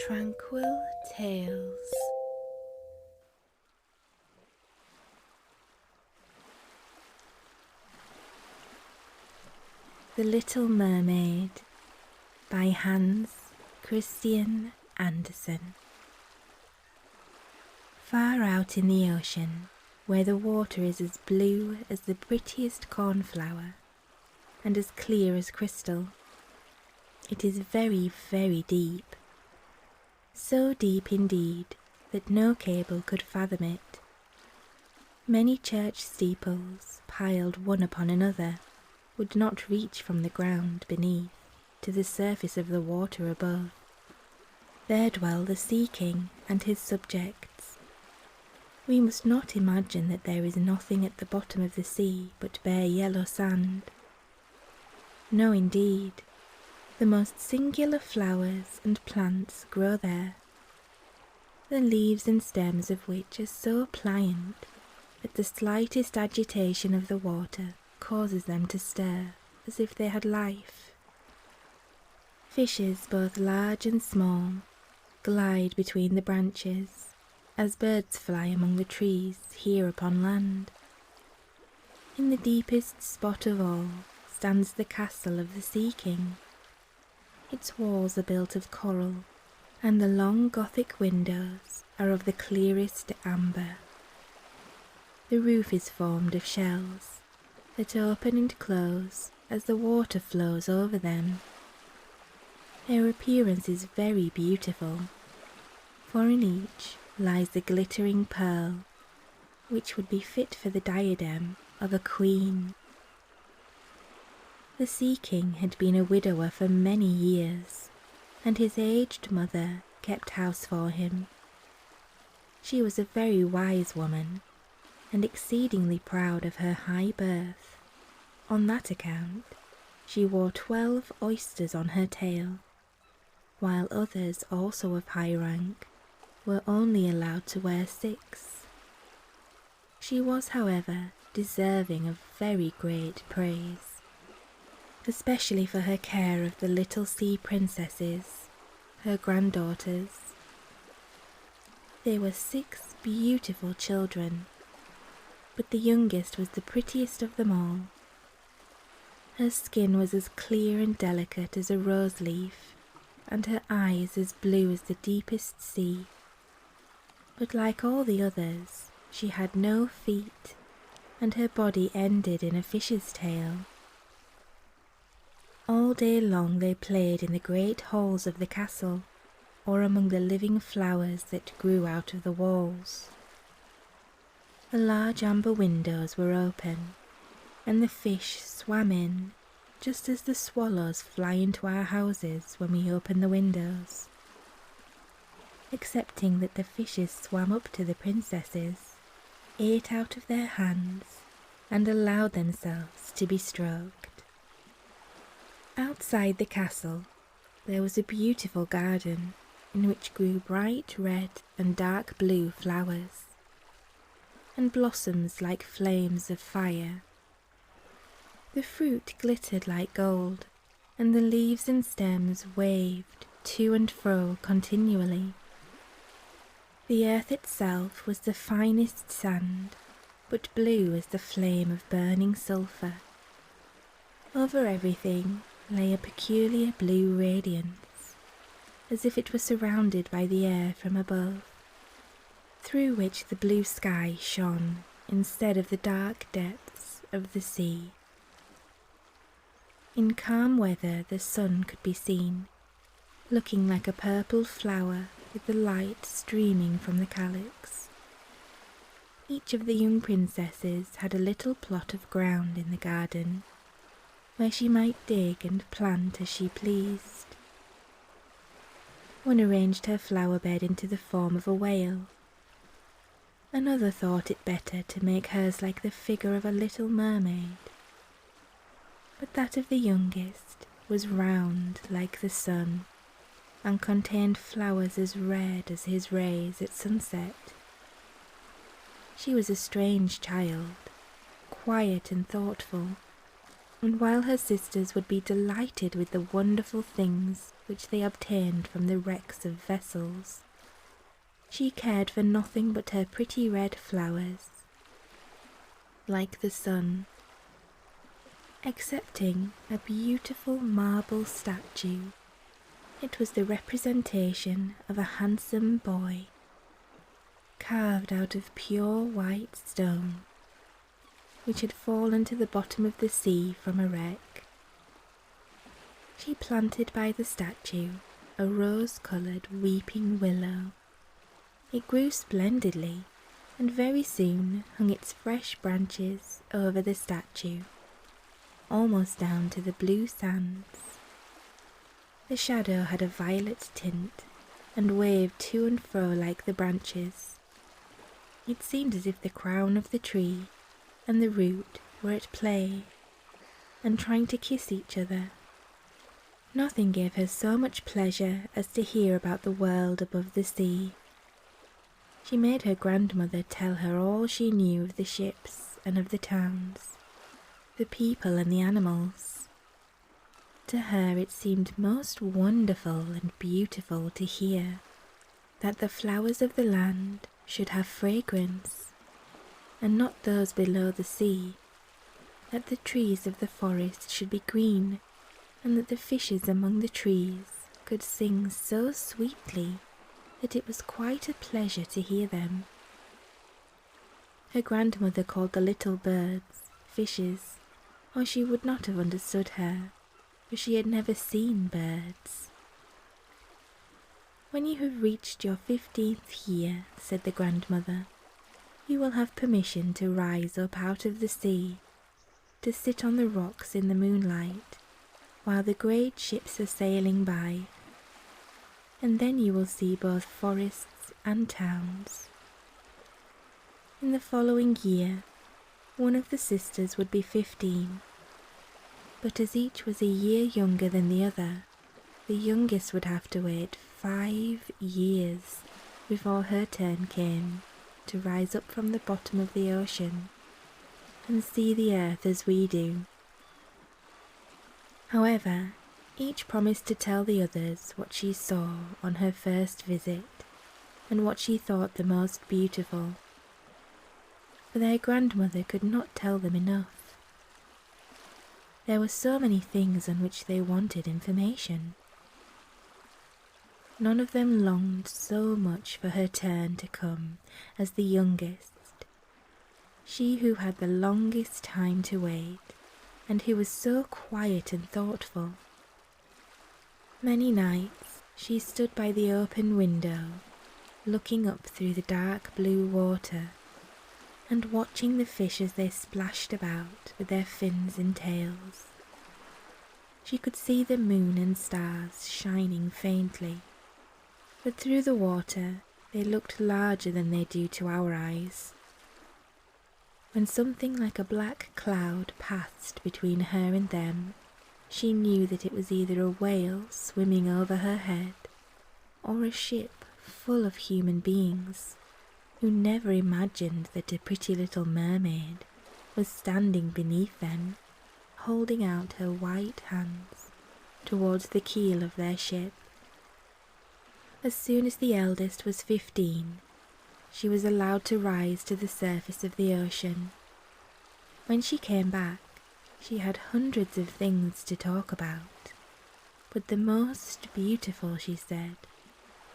Tranquil Tales. The Little Mermaid by Hans Christian Andersen. Far out in the ocean, where the water is as blue as the prettiest cornflower and as clear as crystal, it is very, very deep. So deep indeed that no cable could fathom it. Many church steeples, piled one upon another, would not reach from the ground beneath to the surface of the water above. There dwell the Sea King and his subjects. We must not imagine that there is nothing at the bottom of the sea but bare yellow sand. No, indeed. The most singular flowers and plants grow there, the leaves and stems of which are so pliant that the slightest agitation of the water causes them to stir as if they had life. Fishes both large and small glide between the branches, as birds fly among the trees here upon land. In the deepest spot of all stands the castle of the Sea King. Its walls are built of coral, and the long Gothic windows are of the clearest amber. The roof is formed of shells that open and close as the water flows over them. Their appearance is very beautiful, for in each lies the glittering pearl, which would be fit for the diadem of a queen. The Sea King had been a widower for many years, and his aged mother kept house for him. She was a very wise woman, and exceedingly proud of her high birth. On that account, she wore 12 oysters on her tail, while others also of high rank were only allowed to wear 6. She was, however, deserving of very great praise, especially for her care of the little sea princesses, her granddaughters. They were 6 beautiful children, but the youngest was the prettiest of them all. Her skin was as clear and delicate as a rose leaf, and her eyes as blue as the deepest sea. But like all the others, she had no feet, and her body ended in a fish's tail. All day long they played in the great halls of the castle, or among the living flowers that grew out of the walls. The large amber windows were open, and the fish swam in, just as the swallows fly into our houses when we open the windows, excepting that the fishes swam up to the princesses, ate out of their hands, and allowed themselves to be stroked. Outside the castle there was a beautiful garden in which grew bright red and dark blue flowers, and blossoms like flames of fire. The fruit glittered like gold, and the leaves and stems waved to and fro continually. The earth itself was the finest sand, but blue as the flame of burning sulphur. Over everything lay a peculiar blue radiance, as if it were surrounded by the air from above, through which the blue sky shone instead of the dark depths of the sea. In calm weather the sun could be seen, looking like a purple flower with the light streaming from the calyx. Each of the young princesses had a little plot of ground in the garden, where she might dig and plant as she pleased. One arranged her flower bed into the form of a whale. Another thought it better to make hers like the figure of a little mermaid. But that of the youngest was round like the sun, and contained flowers as red as his rays at sunset. She was a strange child, quiet and thoughtful, and while her sisters would be delighted with the wonderful things which they obtained from the wrecks of vessels, she cared for nothing but her pretty red flowers, like the sun, excepting a beautiful marble statue. It was the representation of a handsome boy, carved out of pure white stone, which had fallen to the bottom of the sea from a wreck. She planted by the statue a rose-coloured weeping willow. It grew splendidly, and very soon hung its fresh branches over the statue, almost down to the blue sands. The shadow had a violet tint, and waved to and fro like the branches. It seemed as if the crown of the tree and the root were at play, and trying to kiss each other. Nothing gave her so much pleasure as to hear about the world above the sea. She made her grandmother tell her all she knew of the ships and of the towns, the people and the animals. To her it seemed most wonderful and beautiful to hear that the flowers of the land should have fragrance, and not those below the sea, that the trees of the forest should be green, and that the fishes among the trees could sing so sweetly that it was quite a pleasure to hear them. Her grandmother called the little birds fishes, or she would not have understood her, for she had never seen birds. "When you have reached your 15th year," said the grandmother, "you will have permission to rise up out of the sea, to sit on the rocks in the moonlight, while the great ships are sailing by, and then you will see both forests and towns." In the following year, one of the sisters would be 15, but as each was a year younger than the other, the youngest would have to wait 5 years before her turn came to rise up from the bottom of the ocean and see the earth as we do. However, each promised to tell the others what she saw on her first visit and what she thought the most beautiful, for their grandmother could not tell them enough. There were so many things on which they wanted information. None of them longed so much for her turn to come as the youngest, she who had the longest time to wait, and who was so quiet and thoughtful. Many nights she stood by the open window, looking up through the dark blue water, and watching the fish as they splashed about with their fins and tails. She could see the moon and stars shining faintly, but through the water they looked larger than they do to our eyes. When something like a black cloud passed between her and them, she knew that it was either a whale swimming over her head, or a ship full of human beings, who never imagined that a pretty little mermaid was standing beneath them, holding out her white hands towards the keel of their ship. As soon as the eldest was 15, she was allowed to rise to the surface of the ocean. When she came back, she had hundreds of things to talk about, but the most beautiful, she said,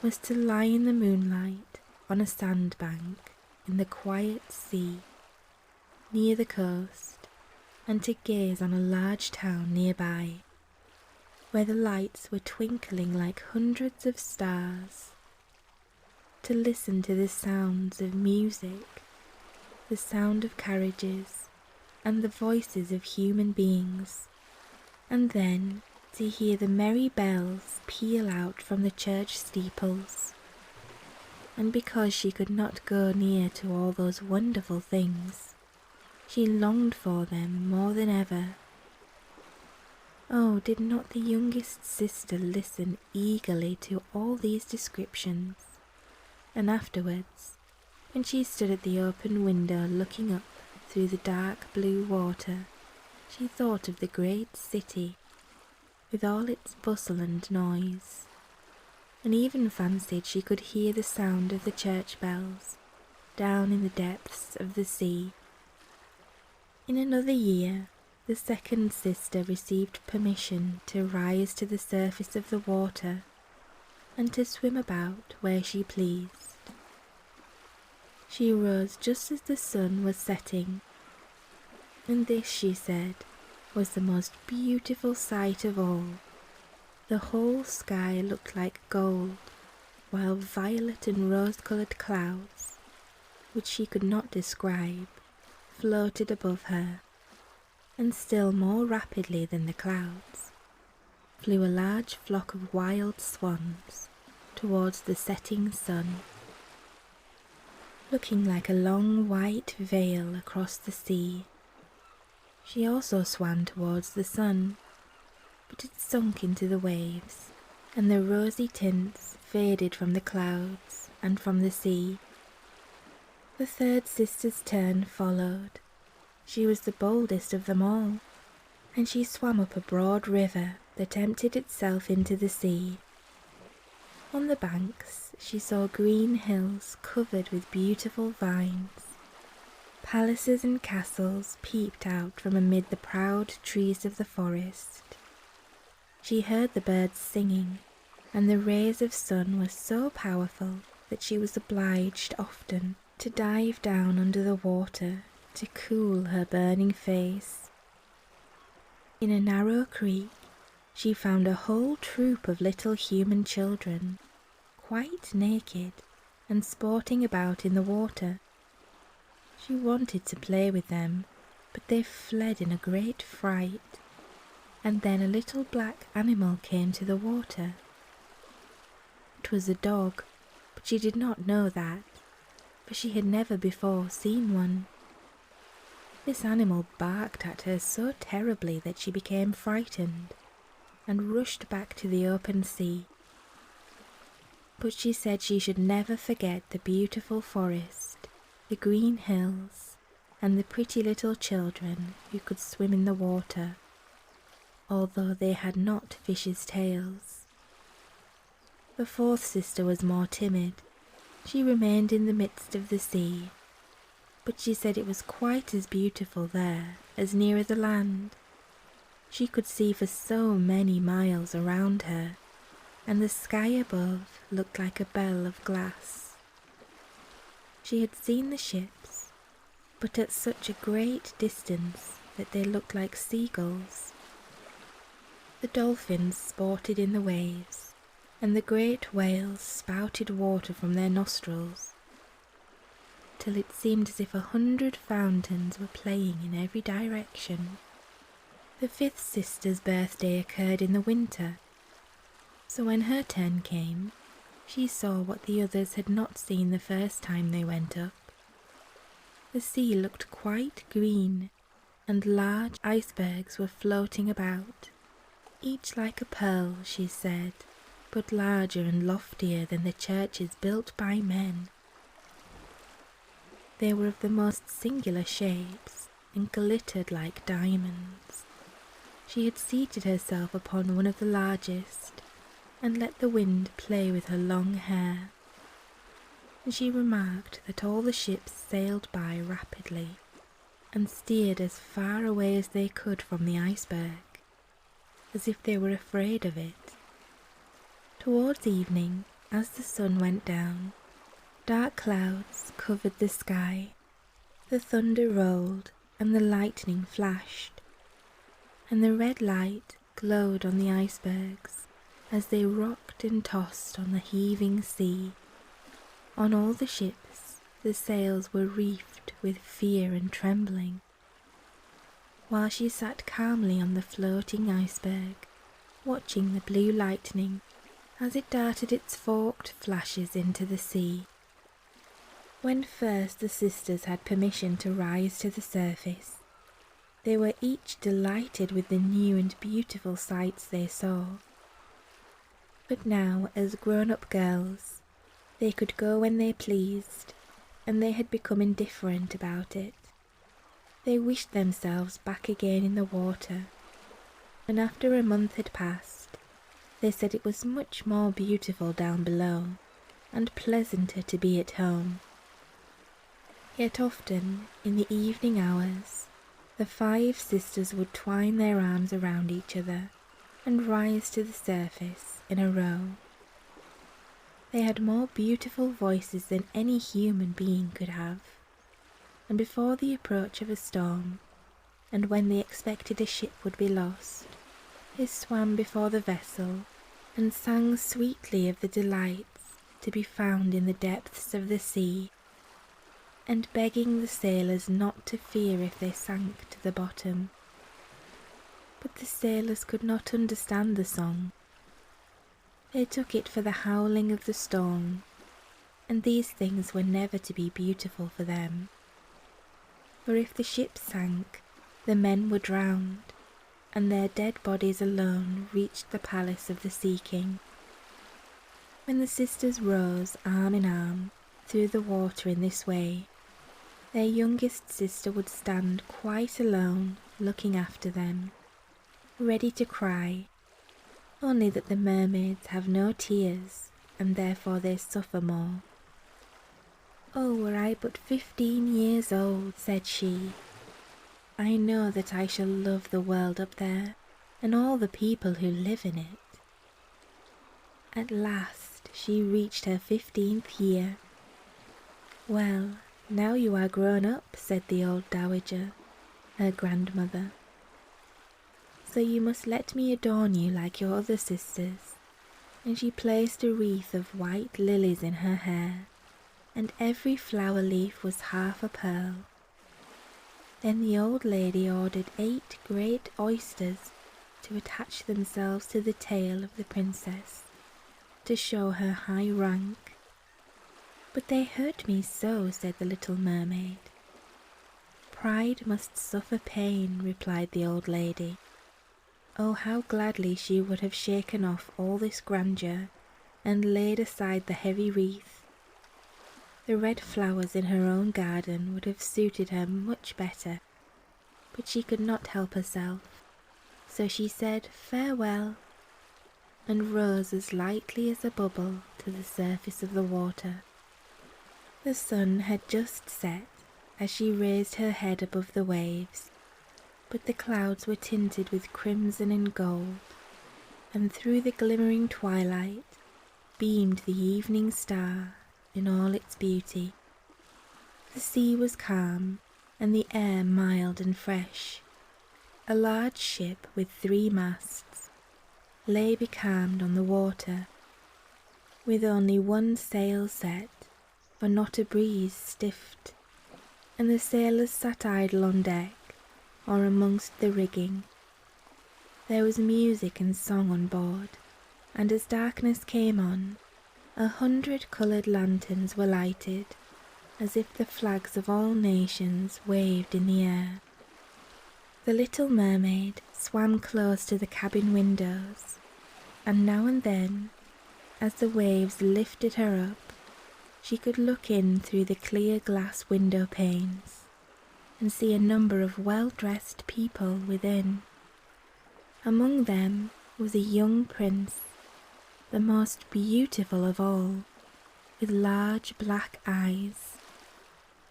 was to lie in the moonlight on a sandbank in the quiet sea near the coast, and to gaze on a large town nearby, where the lights were twinkling like hundreds of stars, to listen to the sounds of music, the sound of carriages, and the voices of human beings, and then to hear the merry bells peal out from the church steeples. And because she could not go near to all those wonderful things, she longed for them more than ever. Oh, did not the youngest sister listen eagerly to all these descriptions? And afterwards, when she stood at the open window looking up through the dark blue water, she thought of the great city, with all its bustle and noise, and even fancied she could hear the sound of the church bells down in the depths of the sea. In another year, the second sister received permission to rise to the surface of the water and to swim about where she pleased. She rose just as the sun was setting, and this, she said, was the most beautiful sight of all. The whole sky looked like gold, while violet and rose-coloured clouds, which she could not describe, floated above her, and still more rapidly than the clouds flew a large flock of wild swans towards the setting sun, looking like a long white veil across the sea. She also swam towards the sun, but it sunk into the waves, and the rosy tints faded from the clouds and from the sea. The third sister's turn followed. She was the boldest of them all, and she swam up a broad river that emptied itself into the sea. On the banks she saw green hills covered with beautiful vines. Palaces and castles peeped out from amid the proud trees of the forest. She heard the birds singing, and the rays of sun were so powerful that she was obliged often to dive down under the water to cool her burning face. In a narrow creek she found a whole troop of little human children, quite naked and sporting about in the water. She wanted to play with them, but they fled in a great fright, and then a little black animal came to the water. It was a dog, but she did not know that, for she had never before seen one. This animal barked at her so terribly that she became frightened and rushed back to the open sea. But she said she should never forget the beautiful forest, the green hills, and the pretty little children who could swim in the water, although they had not fishes' tails. The fourth sister was more timid. She remained in the midst of the sea, but she said it was quite as beautiful there as nearer the land. She could see for so many miles around her, and the sky above looked like a bell of glass. She had seen the ships, but at such a great distance that they looked like seagulls. The dolphins sported in the waves, and the great whales spouted water from their nostrils, till it seemed as if 100 fountains were playing in every direction. The fifth sister's birthday occurred in the winter, so when her turn came, she saw what the others had not seen the first time they went up. The sea looked quite green, and large icebergs were floating about, each like a pearl, she said, but larger and loftier than the churches built by men. They were of the most singular shapes, and glittered like diamonds. She had seated herself upon one of the largest, and let the wind play with her long hair, and she remarked that all the ships sailed by rapidly, and steered as far away as they could from the iceberg, as if they were afraid of it. Towards evening, as the sun went down, dark clouds covered the sky, the thunder rolled, and the lightning flashed, and the red light glowed on the icebergs as they rocked and tossed on the heaving sea. On all the ships the sails were reefed with fear and trembling, while she sat calmly on the floating iceberg, watching the blue lightning as it darted its forked flashes into the sea. When first the sisters had permission to rise to the surface, they were each delighted with the new and beautiful sights they saw. But now, as grown-up girls, they could go when they pleased, and they had become indifferent about it. They wished themselves back again in the water, and after a month had passed, they said it was much more beautiful down below, and pleasanter to be at home. Yet often, in the evening hours, the 5 sisters would twine their arms around each other and rise to the surface in a row. They had more beautiful voices than any human being could have, and before the approach of a storm, and when they expected a ship would be lost, they swam before the vessel and sang sweetly of the delights to be found in the depths of the sea, and begging the sailors not to fear if they sank to the bottom. But the sailors could not understand the song. They took it for the howling of the storm, and these things were never to be beautiful for them. For if the ship sank, the men were drowned, and their dead bodies alone reached the palace of the Sea King. When the sisters rose arm in arm through the water in this way, their youngest sister would stand quite alone looking after them, ready to cry, only that the mermaids have no tears, and therefore they suffer more. "Oh, were I but 15 years old," said she, "I know that I shall love the world up there, and all the people who live in it." At last she reached her 15th year. "Well, now you are grown up," said the old dowager, her grandmother, "so you must let me adorn you like your other sisters." And she placed a wreath of white lilies in her hair, and every flower leaf was half a pearl. Then the old lady ordered 8 great oysters to attach themselves to the tail of the princess, to show her high rank. "But they hurt me so," said the little mermaid. "Pride must suffer pain," replied the old lady. Oh, how gladly she would have shaken off all this grandeur and laid aside the heavy wreath. The red flowers in her own garden would have suited her much better, but she could not help herself, so she said farewell, and rose as lightly as a bubble to the surface of the water. The sun had just set as she raised her head above the waves, but the clouds were tinted with crimson and gold, and through the glimmering twilight beamed the evening star in all its beauty. The sea was calm, and the air mild and fresh. A large ship with 3 masts lay becalmed on the water, with only 1 sail set, for not a breeze stiffed, and the sailors sat idle on deck or amongst the rigging. There was music and song on board, and as darkness came on, 100 coloured lanterns were lighted, as if the flags of all nations waved in the air. The little mermaid swam close to the cabin windows, and now and then, as the waves lifted her up, she could look in through the clear glass window panes and see a number of well-dressed people within. Among them was a young prince, the most beautiful of all, with large black eyes.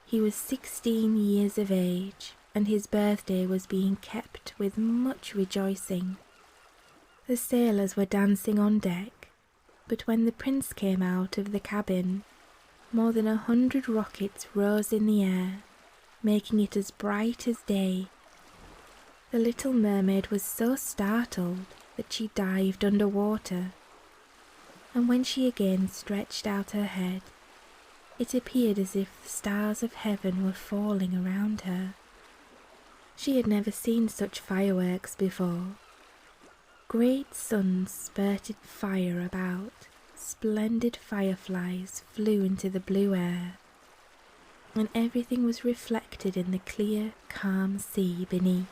He was 16 years of age, and his birthday was being kept with much rejoicing. The sailors were dancing on deck, but when the prince came out of the cabin, more than 100 rockets rose in the air, making it as bright as day. The little mermaid was so startled that she dived under water, and when she again stretched out her head, it appeared as if the stars of heaven were falling around her. She had never seen such fireworks before. Great suns spurted fire about, splendid fireflies flew into the blue air, and everything was reflected in the clear, calm sea beneath.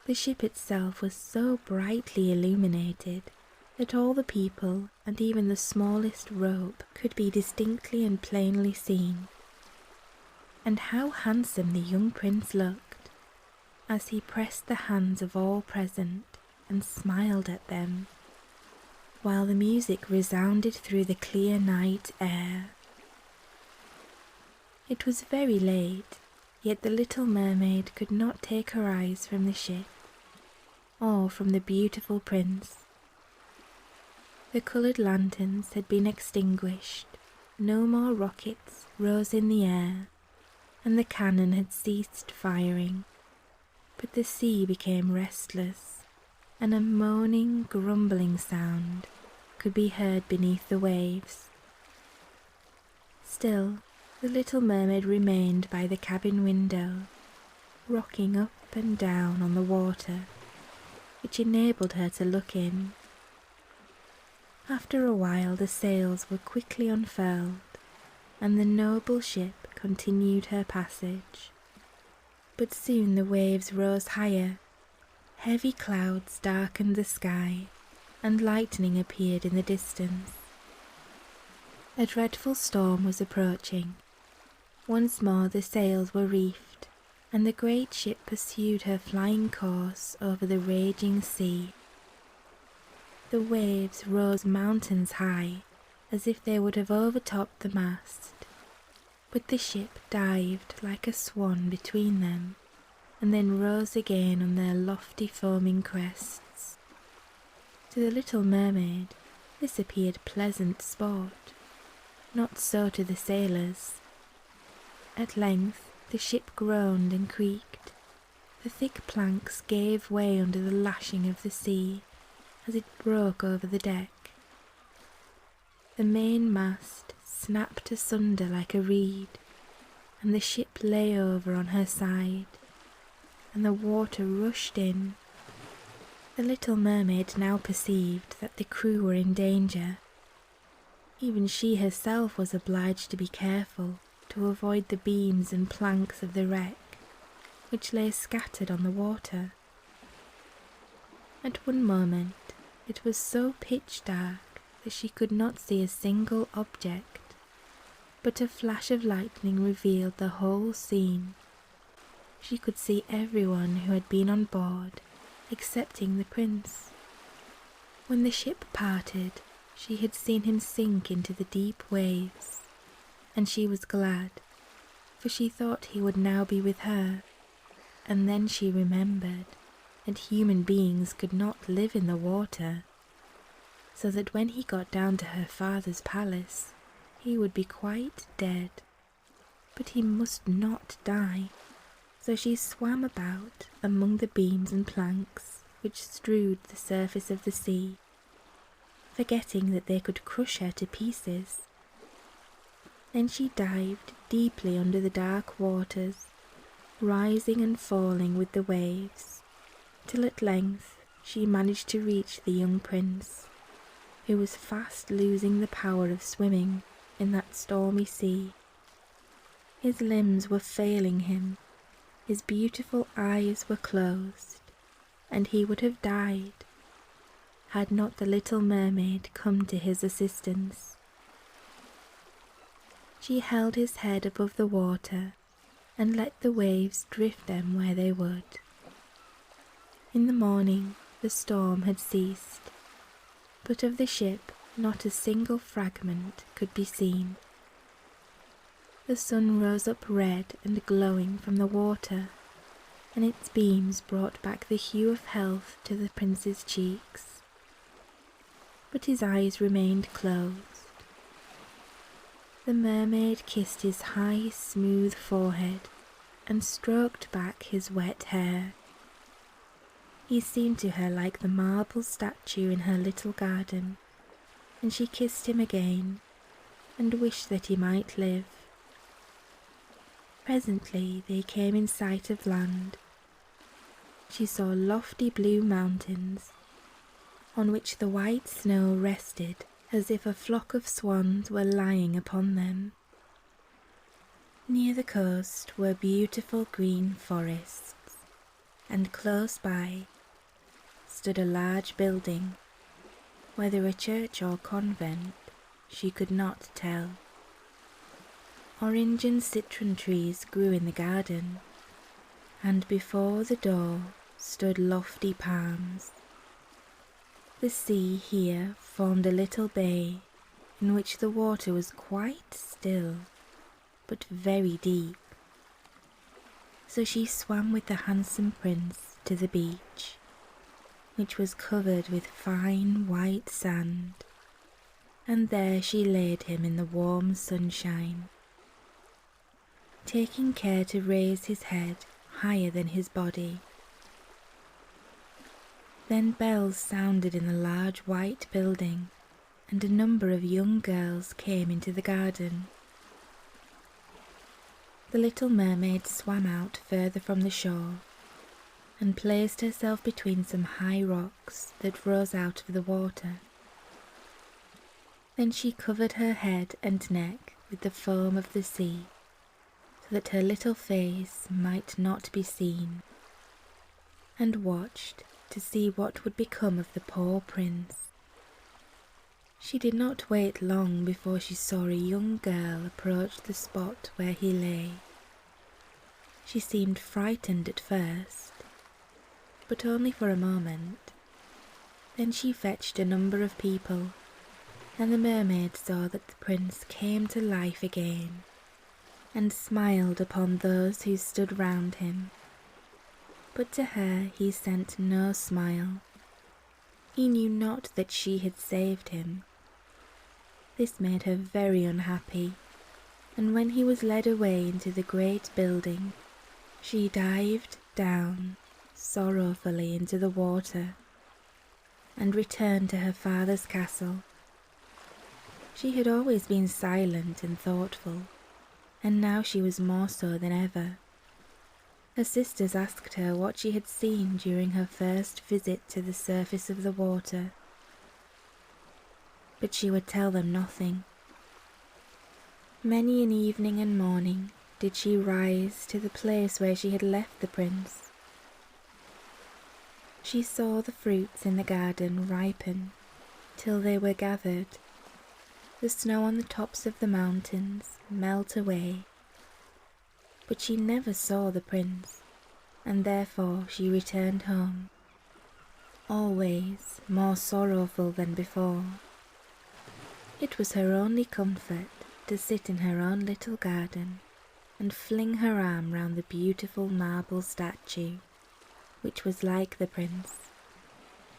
The ship itself was so brightly illuminated that all the people and even the smallest rope could be distinctly and plainly seen. and how handsome the young prince looked as he pressed the hands of all present and smiled at them, while the music resounded through the clear night air. It was very late, yet the little mermaid could not take her eyes from the ship, or from the beautiful prince. The coloured lanterns had been extinguished, no more rockets rose in the air, and the cannon had ceased firing, but the sea became restless, and a moaning, grumbling sound could be heard beneath the waves. Still, the little mermaid remained by the cabin window, rocking up and down on the water, which enabled her to look in. After a while the sails were quickly unfurled, and the noble ship continued her passage. But soon the waves rose higher, heavy clouds darkened the sky, and lightning appeared in the distance. A dreadful storm was approaching. Once more the sails were reefed, and the great ship pursued her flying course over the raging sea. The waves rose mountains high, as if they would have overtopped the mast, but the ship dived like a swan between them, and then rose again on their lofty foaming crests. To the little mermaid this appeared pleasant sport, not so to the sailors. At length the ship groaned and creaked. The thick planks gave way under the lashing of the sea as it broke over the deck. The main mast snapped asunder like a reed, and the ship lay over on her side, and the water rushed in. The little mermaid now perceived that the crew were in danger. Even she herself was obliged to be careful to avoid the beams and planks of the wreck, which lay scattered on the water. At one moment it was so pitch dark that she could not see a single object, but a flash of lightning revealed the whole scene. She could see everyone who had been on board, excepting the prince. When the ship parted, she had seen him sink into the deep waves, and she was glad, for she thought he would now be with her, and then she remembered that human beings could not live in the water, so that when he got down to her father's palace, he would be quite dead. But he must not die, so she swam about among the beams and planks which strewed the surface of the sea, forgetting that they could crush her to pieces. Then she dived deeply under the dark waters, rising and falling with the waves, till at length she managed to reach the young prince, who was fast losing the power of swimming in that stormy sea. His limbs were failing him, his beautiful eyes were closed, and he would have died had not the little mermaid come to his assistance. She held his head above the water and let the waves drift them where they would. In the morning the storm had ceased, but of the ship not a single fragment could be seen. The sun rose up red and glowing from the water, and its beams brought back the hue of health to the prince's cheeks. But his eyes remained closed. The mermaid kissed his high, smooth forehead and stroked back his wet hair. He seemed to her like the marble statue in her little garden, and she kissed him again and wished that he might live. Presently they came in sight of land. She saw lofty blue mountains, on which the white snow rested as if a flock of swans were lying upon them. Near the coast were beautiful green forests, and close by stood a large building, whether a church or convent she could not tell. Orange and citron trees grew in the garden, and before the door stood lofty palms. The sea here formed a little bay in which the water was quite still, but very deep. So she swam with the handsome prince to the beach, which was covered with fine white sand, and there she laid him in the warm sunshine, taking care to raise his head higher than his body. Then bells sounded in the large white building, and a number of young girls came into the garden. The little mermaid swam out further from the shore, and placed herself between some high rocks that rose out of the water. Then she covered her head and neck with the foam of the sea, so that her little face might not be seen, and watched to see what would become of the poor prince. She did not wait long before she saw a young girl approach the spot where he lay. She seemed frightened at first, but only for a moment. Then she fetched a number of people, and the mermaid saw that the prince came to life again, and smiled upon those who stood round him. But to her he sent no smile. He knew not that she had saved him. This made her very unhappy, and when he was led away into the great building, she dived down sorrowfully into the water and returned to her father's castle. She had always been silent and thoughtful, and now she was more so than ever. Her sisters asked her what she had seen during her first visit to the surface of the water, but she would tell them nothing. Many an evening and morning did she rise to the place where she had left the prince. She saw the fruits in the garden ripen till they were gathered, the snow on the tops of the mountains melt away, but she never saw the prince, and therefore she returned home, always more sorrowful than before. It was her only comfort to sit in her own little garden and fling her arm round the beautiful marble statue, which was like the prince.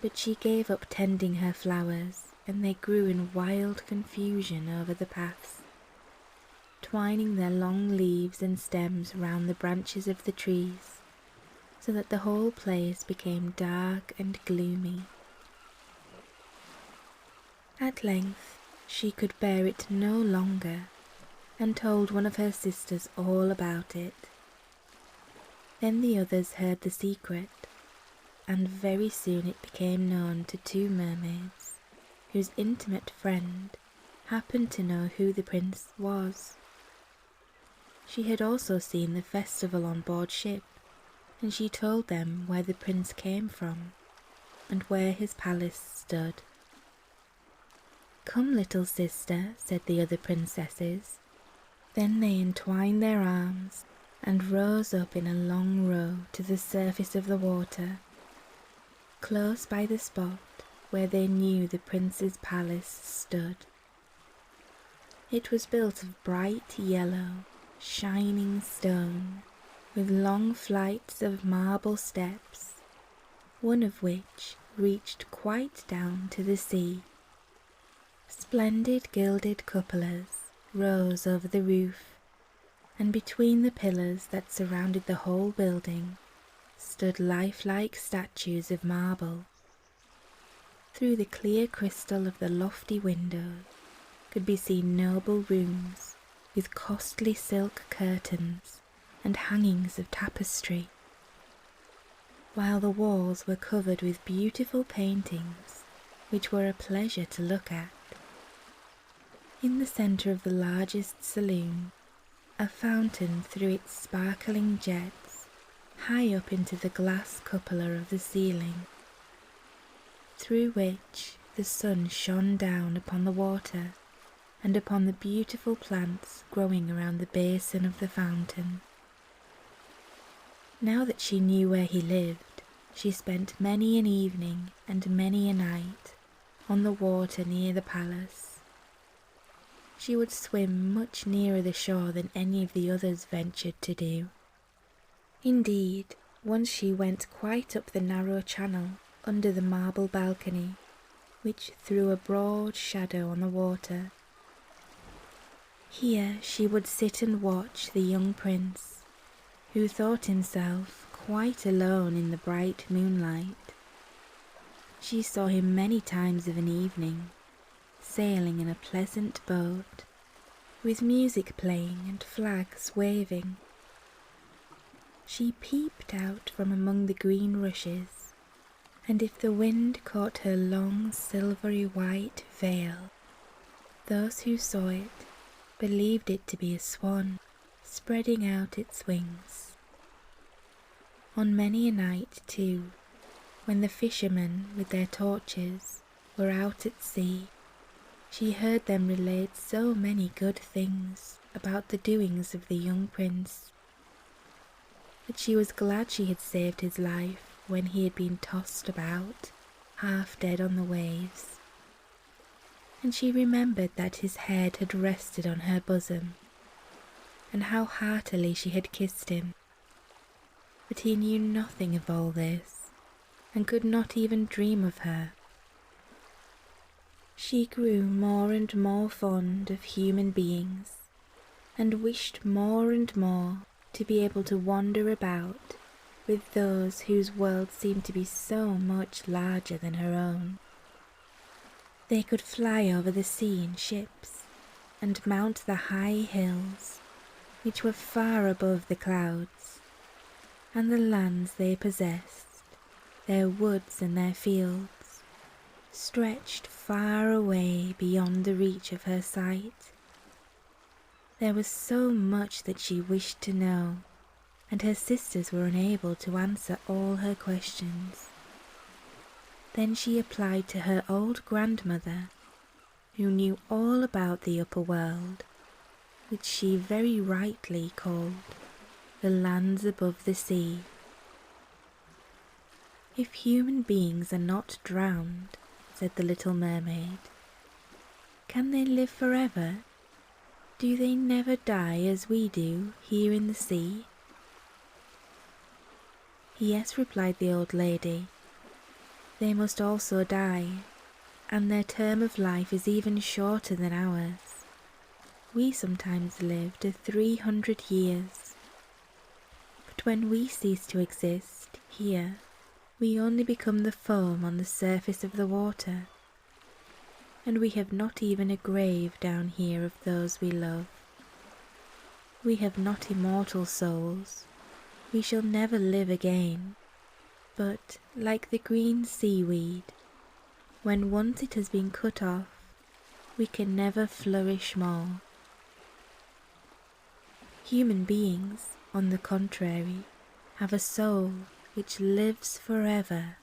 But she gave up tending her flowers, and they grew in wild confusion over the paths, twining their long leaves and stems round the branches of the trees, so that the whole place became dark and gloomy. At length she could bear it no longer, and told one of her sisters all about it. Then the others heard the secret, and very soon it became known to two mermaids, whose intimate friend happened to know who the prince was. She had also seen the festival on board ship, and she told them where the prince came from, and where his palace stood. "Come, little sister," said the other princesses. Then they entwined their arms and rose up in a long row to the surface of the water, close by the spot where they knew the prince's palace stood. It was built of bright yellow, shining stone, with long flights of marble steps, one of which reached quite down to the sea. Splendid gilded cupolas rose over the roof, and between the pillars that surrounded the whole building stood lifelike statues of marble. Through the clear crystal of the lofty windows could be seen noble rooms with costly silk curtains and hangings of tapestry, while the walls were covered with beautiful paintings which were a pleasure to look at. In the centre of the largest saloon, a fountain threw its sparkling jets high up into the glass cupola of the ceiling, through which the sun shone down upon the water and upon the beautiful plants growing around the basin of the fountain. Now that she knew where he lived, she spent many an evening and many a night on the water near the palace. She would swim much nearer the shore than any of the others ventured to do. Indeed, once she went quite up the narrow channel under the marble balcony, which threw a broad shadow on the water. Here she would sit and watch the young prince, who thought himself quite alone in the bright moonlight. She saw him many times of an evening, sailing in a pleasant boat, with music playing and flags waving. She peeped out from among the green rushes, and if the wind caught her long silvery white veil, those who saw it believed it to be a swan spreading out its wings. On many a night, too, when the fishermen with their torches were out at sea, she heard them relate so many good things about the doings of the young prince, that she was glad she had saved his life when he had been tossed about, half dead on the waves. And she remembered that his head had rested on her bosom, and how heartily she had kissed him. But he knew nothing of all this, and could not even dream of her. She grew more and more fond of human beings, and wished more and more to be able to wander about with those whose world seemed to be so much larger than her own. They could fly over the sea in ships, and mount the high hills, which were far above the clouds, and the lands they possessed, their woods and their fields, stretched far away beyond the reach of her sight. There was so much that she wished to know, and her sisters were unable to answer all her questions. Then she applied to her old grandmother, who knew all about the upper world, which she very rightly called the lands above the sea. "If human beings are not drowned," said the little mermaid, "can they live forever? Do they never die as we do here in the sea?" "Yes," replied the old lady, "they must also die, and their term of life is even shorter than ours. We sometimes live to 300 years. But when we cease to exist here, we only become the foam on the surface of the water, and we have not even a grave down here of those we love. We have not immortal souls. We shall never live again, but, like the green seaweed, when once it has been cut off, we can never flourish more. Human beings, on the contrary, have a soul which lives forever,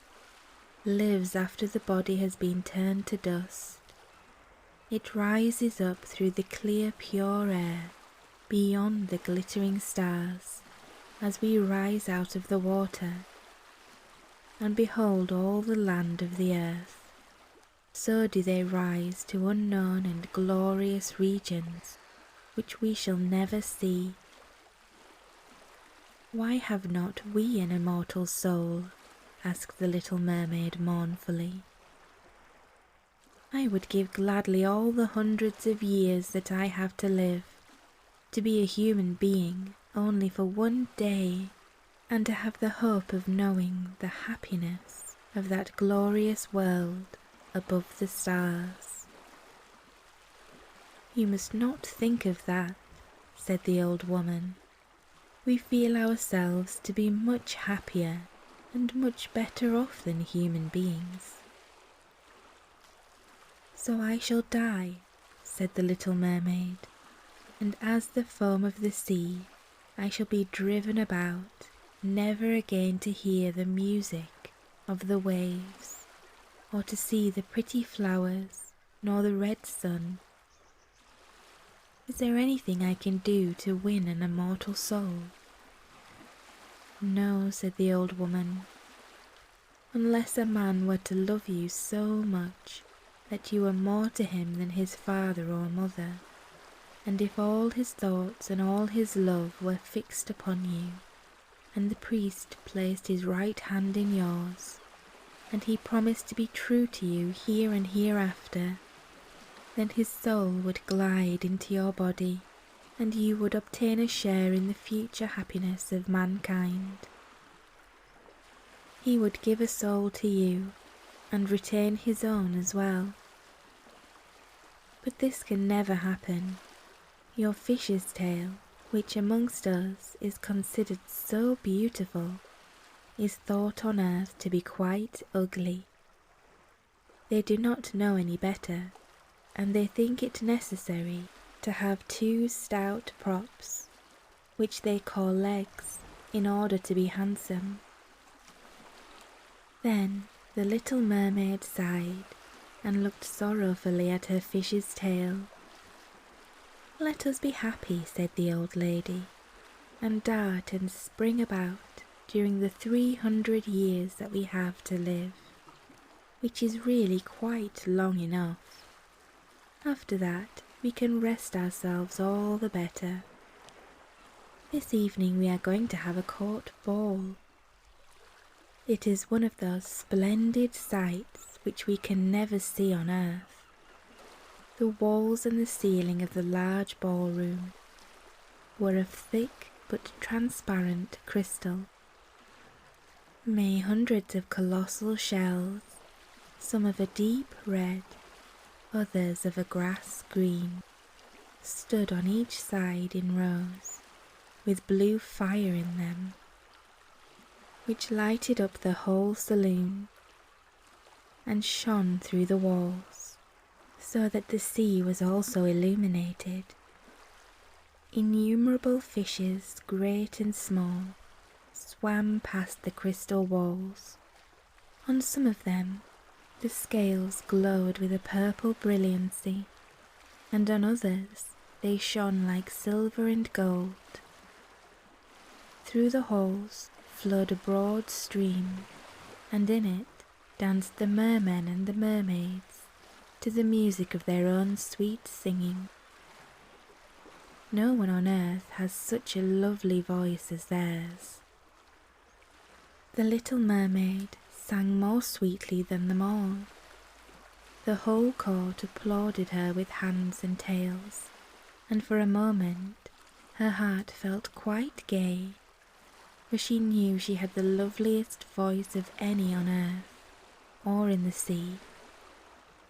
lives after the body has been turned to dust. It rises up through the clear pure air, beyond the glittering stars, as we rise out of the water, and behold all the land of the earth. So do they rise to unknown and glorious regions, which we shall never see. Why have not we an immortal soul?" asked the little mermaid mournfully. "I would give gladly all the hundreds of years that I have to live, to be a human being only for one day, and to have the hope of knowing the happiness of that glorious world above the stars." "You must not think of that," said the old woman. "We feel ourselves to be much happier and much better off than human beings." "So I shall die," said the little mermaid, "and as the foam of the sea I shall be driven about, never again to hear the music of the waves, or to see the pretty flowers, nor the red sun, Is there anything I can do to win an immortal soul?" "No," said the old woman, "unless a man were to love you so much that you were more to him than his father or mother, and if all his thoughts and all his love were fixed upon you, and the priest placed his right hand in yours, and he promised to be true to you here and hereafter, then his soul would glide into your body, and you would obtain a share in the future happiness of mankind. He would give a soul to you, and retain his own as well. But this can never happen. Your fish's tail, which amongst us is considered so beautiful, is thought on earth to be quite ugly. They do not know any better, and they think it necessary to have 2 stout props, which they call legs, in order to be handsome." Then the little mermaid sighed and looked sorrowfully at her fish's tail. "Let us be happy," said the old lady, "and dart and spring about during the 300 years that we have to live, which is really quite long enough. After that we can rest ourselves all the better. This evening we are going to have a court ball. It is one of those splendid sights which we can never see on earth. The walls and the ceiling of the large ballroom were of thick but transparent crystal. May hundreds of colossal shells, some of a deep red, others of a grass green, stood on each side in rows, with blue fire in them, which lighted up the whole saloon, and shone through the walls, so that the sea was also illuminated. Innumerable fishes, great and small, swam past the crystal walls. On some of them the scales glowed with a purple brilliancy, and on others they shone like silver and gold. Through the halls flowed a broad stream, and in it danced the mermen and the mermaids to the music of their own sweet singing. No one on earth has such a lovely voice as theirs. The little mermaid sang more sweetly than them all. The whole court applauded her with hands and tails, and for a moment her heart felt quite gay, for she knew she had the loveliest voice of any on earth, or in the sea.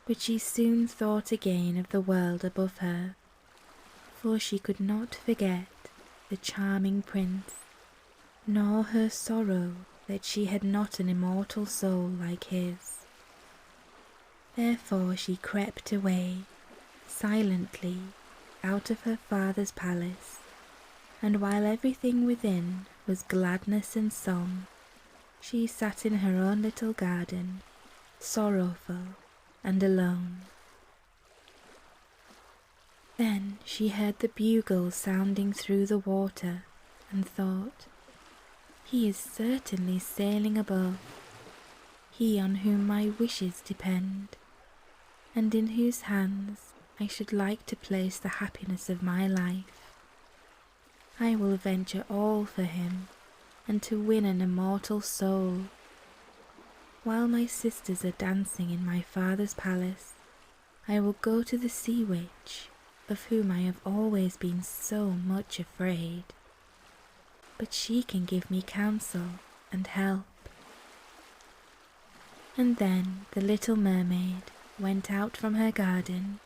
But she soon thought again of the world above her, for she could not forget the charming prince, nor her sorrow that she had not an immortal soul like his. Therefore she crept away, silently, out of her father's palace, and while everything within was gladness and song, she sat in her own little garden, sorrowful and alone. Then she heard the bugle sounding through the water, and thought, "He is certainly sailing above, he on whom my wishes depend, and in whose hands I should like to place the happiness of my life. I will venture all for him, and to win an immortal soul. While my sisters are dancing in my father's palace, I will go to the sea witch, of whom I have always been so much afraid. But she can give me counsel and help." And then the little mermaid went out from her garden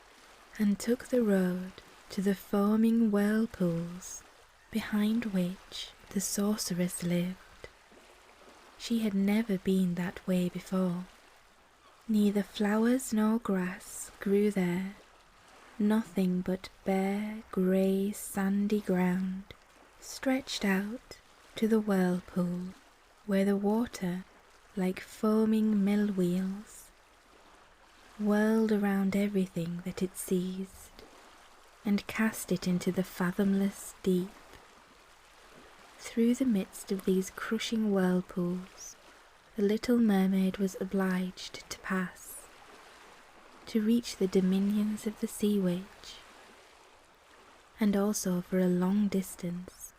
and took the road to the foaming whirlpools, behind which the sorceress lived. She had never been that way before. Neither flowers nor grass grew there, nothing but bare, grey, sandy ground stretched out to the whirlpool, where the water, like foaming mill wheels, whirled around everything that it seized. and cast it into the fathomless deep. Through the midst of these crushing whirlpools, the little mermaid was obliged to pass, to reach the dominions of the sea witch. And also for a long distance,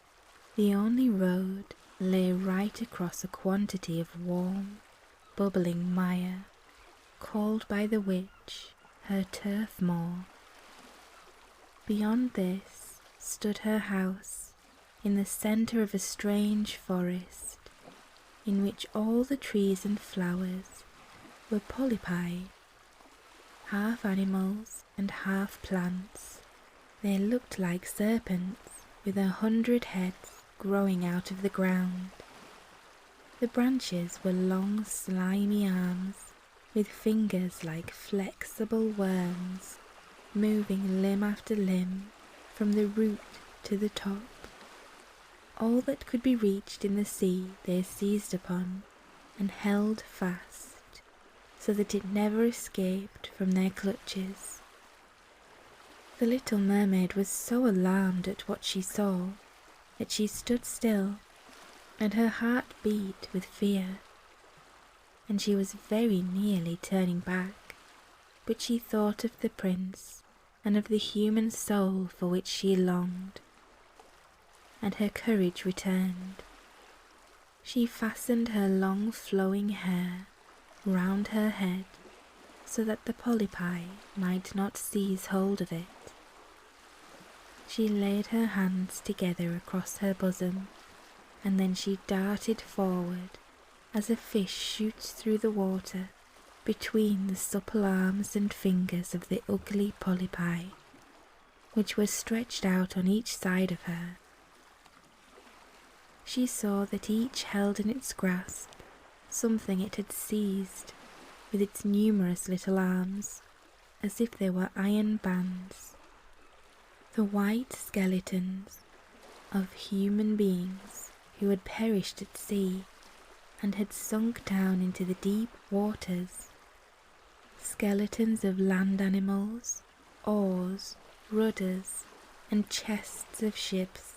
the only road lay right across a quantity of warm, bubbling mire, called by the witch her turf moor. Beyond this stood her house, in the centre of a strange forest, in which all the trees and flowers were polypi, half animals and half plants. They looked like serpents with 100 heads growing out of the ground. The branches were long slimy arms with fingers like flexible worms, moving limb after limb from the root to the top. All that could be reached in the sea they seized upon and held fast, so that it never escaped from their clutches. The little mermaid was so alarmed at what she saw that she stood still, and her heart beat with fear, and she was very nearly turning back, but she thought of the prince and of the human soul for which she longed, and her courage returned. She fastened her long flowing hair round her head so that the polypi might not seize hold of it. She laid her hands together across her bosom, and then she darted forward as a fish shoots through the water between the supple arms and fingers of the ugly polypi, which were stretched out on each side of her. She saw that each held in its grasp something it had seized with its numerous little arms, as if they were iron bands. The white skeletons of human beings who had perished at sea and had sunk down into the deep waters. Skeletons of land animals, oars, rudders, and chests of ships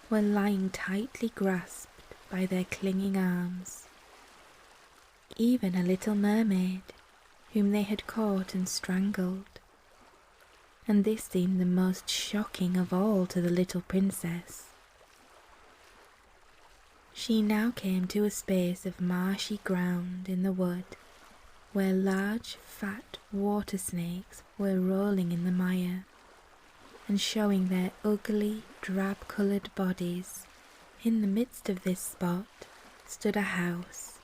were lying tightly grasped by their clinging arms. Even a little mermaid, whom they had caught and strangled. And this seemed the most shocking of all to the little princess. She now came to a space of marshy ground in the wood, where large fat water snakes were rolling in the mire, and showing their ugly drab-coloured bodies. In the midst of this spot stood a house,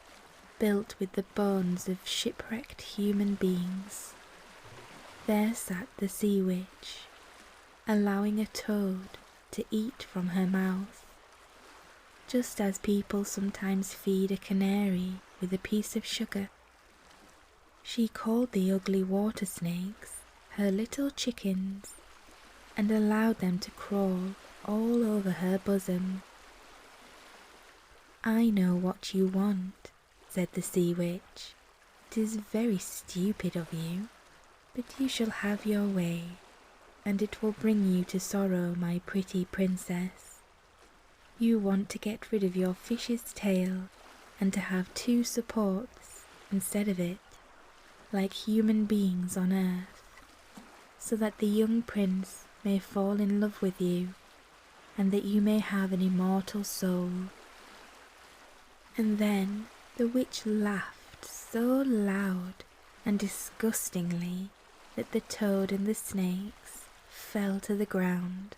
built with the bones of shipwrecked human beings. There sat the sea witch, allowing a toad to eat from her mouth, just as people sometimes feed a canary with a piece of sugar. She called the ugly water snakes her little chickens, and allowed them to crawl all over her bosom. "I know what you want," said the sea witch. "It is very stupid of you, but you shall have your way, and it will bring you to sorrow, my pretty princess. You want to get rid of your fish's tail, and to have 2 supports instead of it, like human beings on earth, so that the young prince may fall in love with you, and that you may have an immortal soul." And then the witch laughed so loud and disgustingly that the toad and the snakes fell to the ground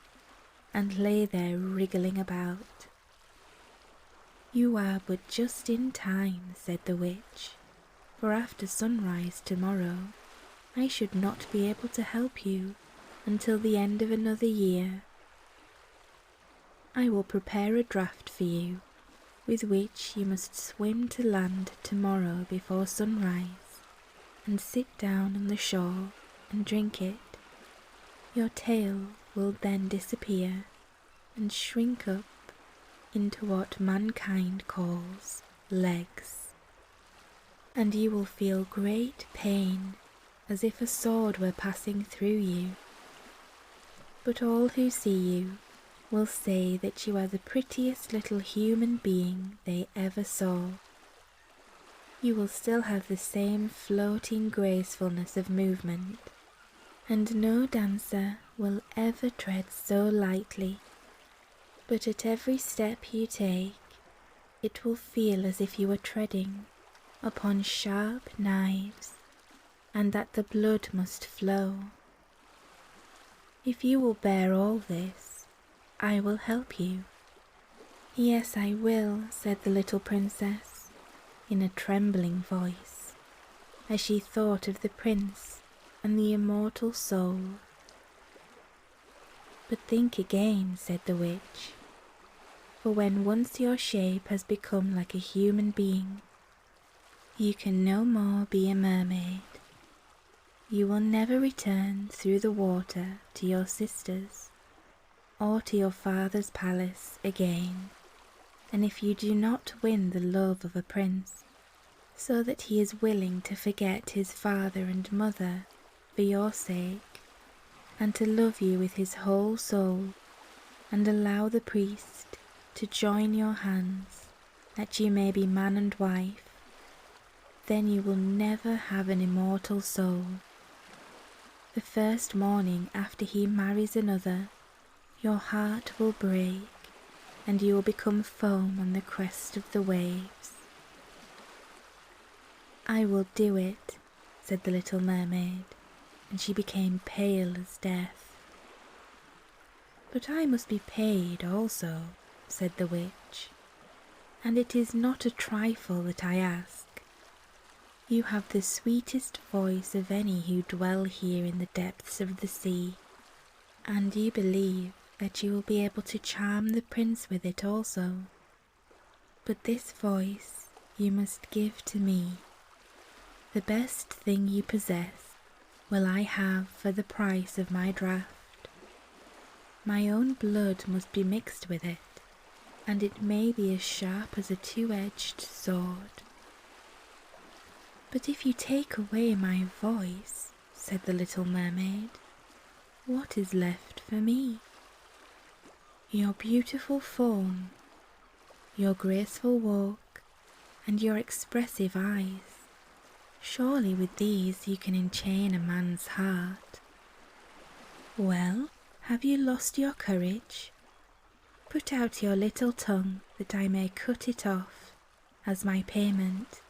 and lay there wriggling about. "You are but just in time," said the witch, "for after sunrise tomorrow I should not be able to help you until the end of another year. I will prepare a draught for you, with which you must swim to land tomorrow before sunrise, and sit down on the shore and drink it. Your tail will then disappear and shrink up into what mankind calls legs, and you will feel great pain, as if a sword were passing through you. but all who see you will say that you are the prettiest little human being they ever saw. You will still have the same floating gracefulness of movement, and no dancer will ever tread so lightly, but at every step you take, it will feel as if you were treading upon sharp knives, and that the blood must flow. If you will bear all this, I will help you." "Yes, I will," said the little princess, in a trembling voice, as she thought of the prince and the immortal soul. "But think again," said the witch, "for when once your shape has become like a human being, you can no more be a mermaid. You will never return through the water to your sisters or to your father's palace again, and if you do not win the love of a prince, so that he is willing to forget his father and mother for your sake, and to love you with his whole soul, and allow the priest to join your hands, that you may be man and wife, then you will never have an immortal soul. The first morning after he marries another, your heart will break, and you will become foam on the crest of the waves." "I will do it," said the little mermaid, and she became pale as death. "But I must be paid also," said the witch, "and it is not a trifle that I ask. You have the sweetest voice of any who dwell here in the depths of the sea, and you believe that you will be able to charm the prince with it also. But this voice you must give to me. The best thing you possess will I have for the price of my draft. My own blood must be mixed with it, and it may be as sharp as a two-edged sword." "But if you take away my voice," said the little mermaid, "what is left for me? Your beautiful form, your graceful walk, and your expressive eyes. Surely with these you can enchain a man's heart. Well, have you lost your courage? Put out your little tongue that I may cut it off as my payment.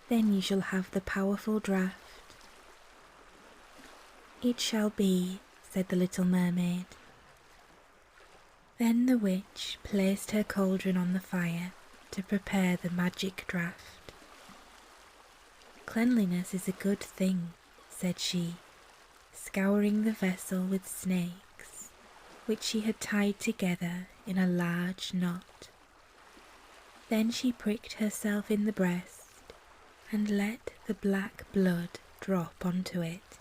Then you shall have the powerful draught." "It shall be," said the little mermaid. Then the witch placed her cauldron on the fire to prepare the magic draught. "Cleanliness is a good thing," said she, scouring the vessel with snakes, which she had tied together in a large knot. Then she pricked herself in the breast and let the black blood drop onto it.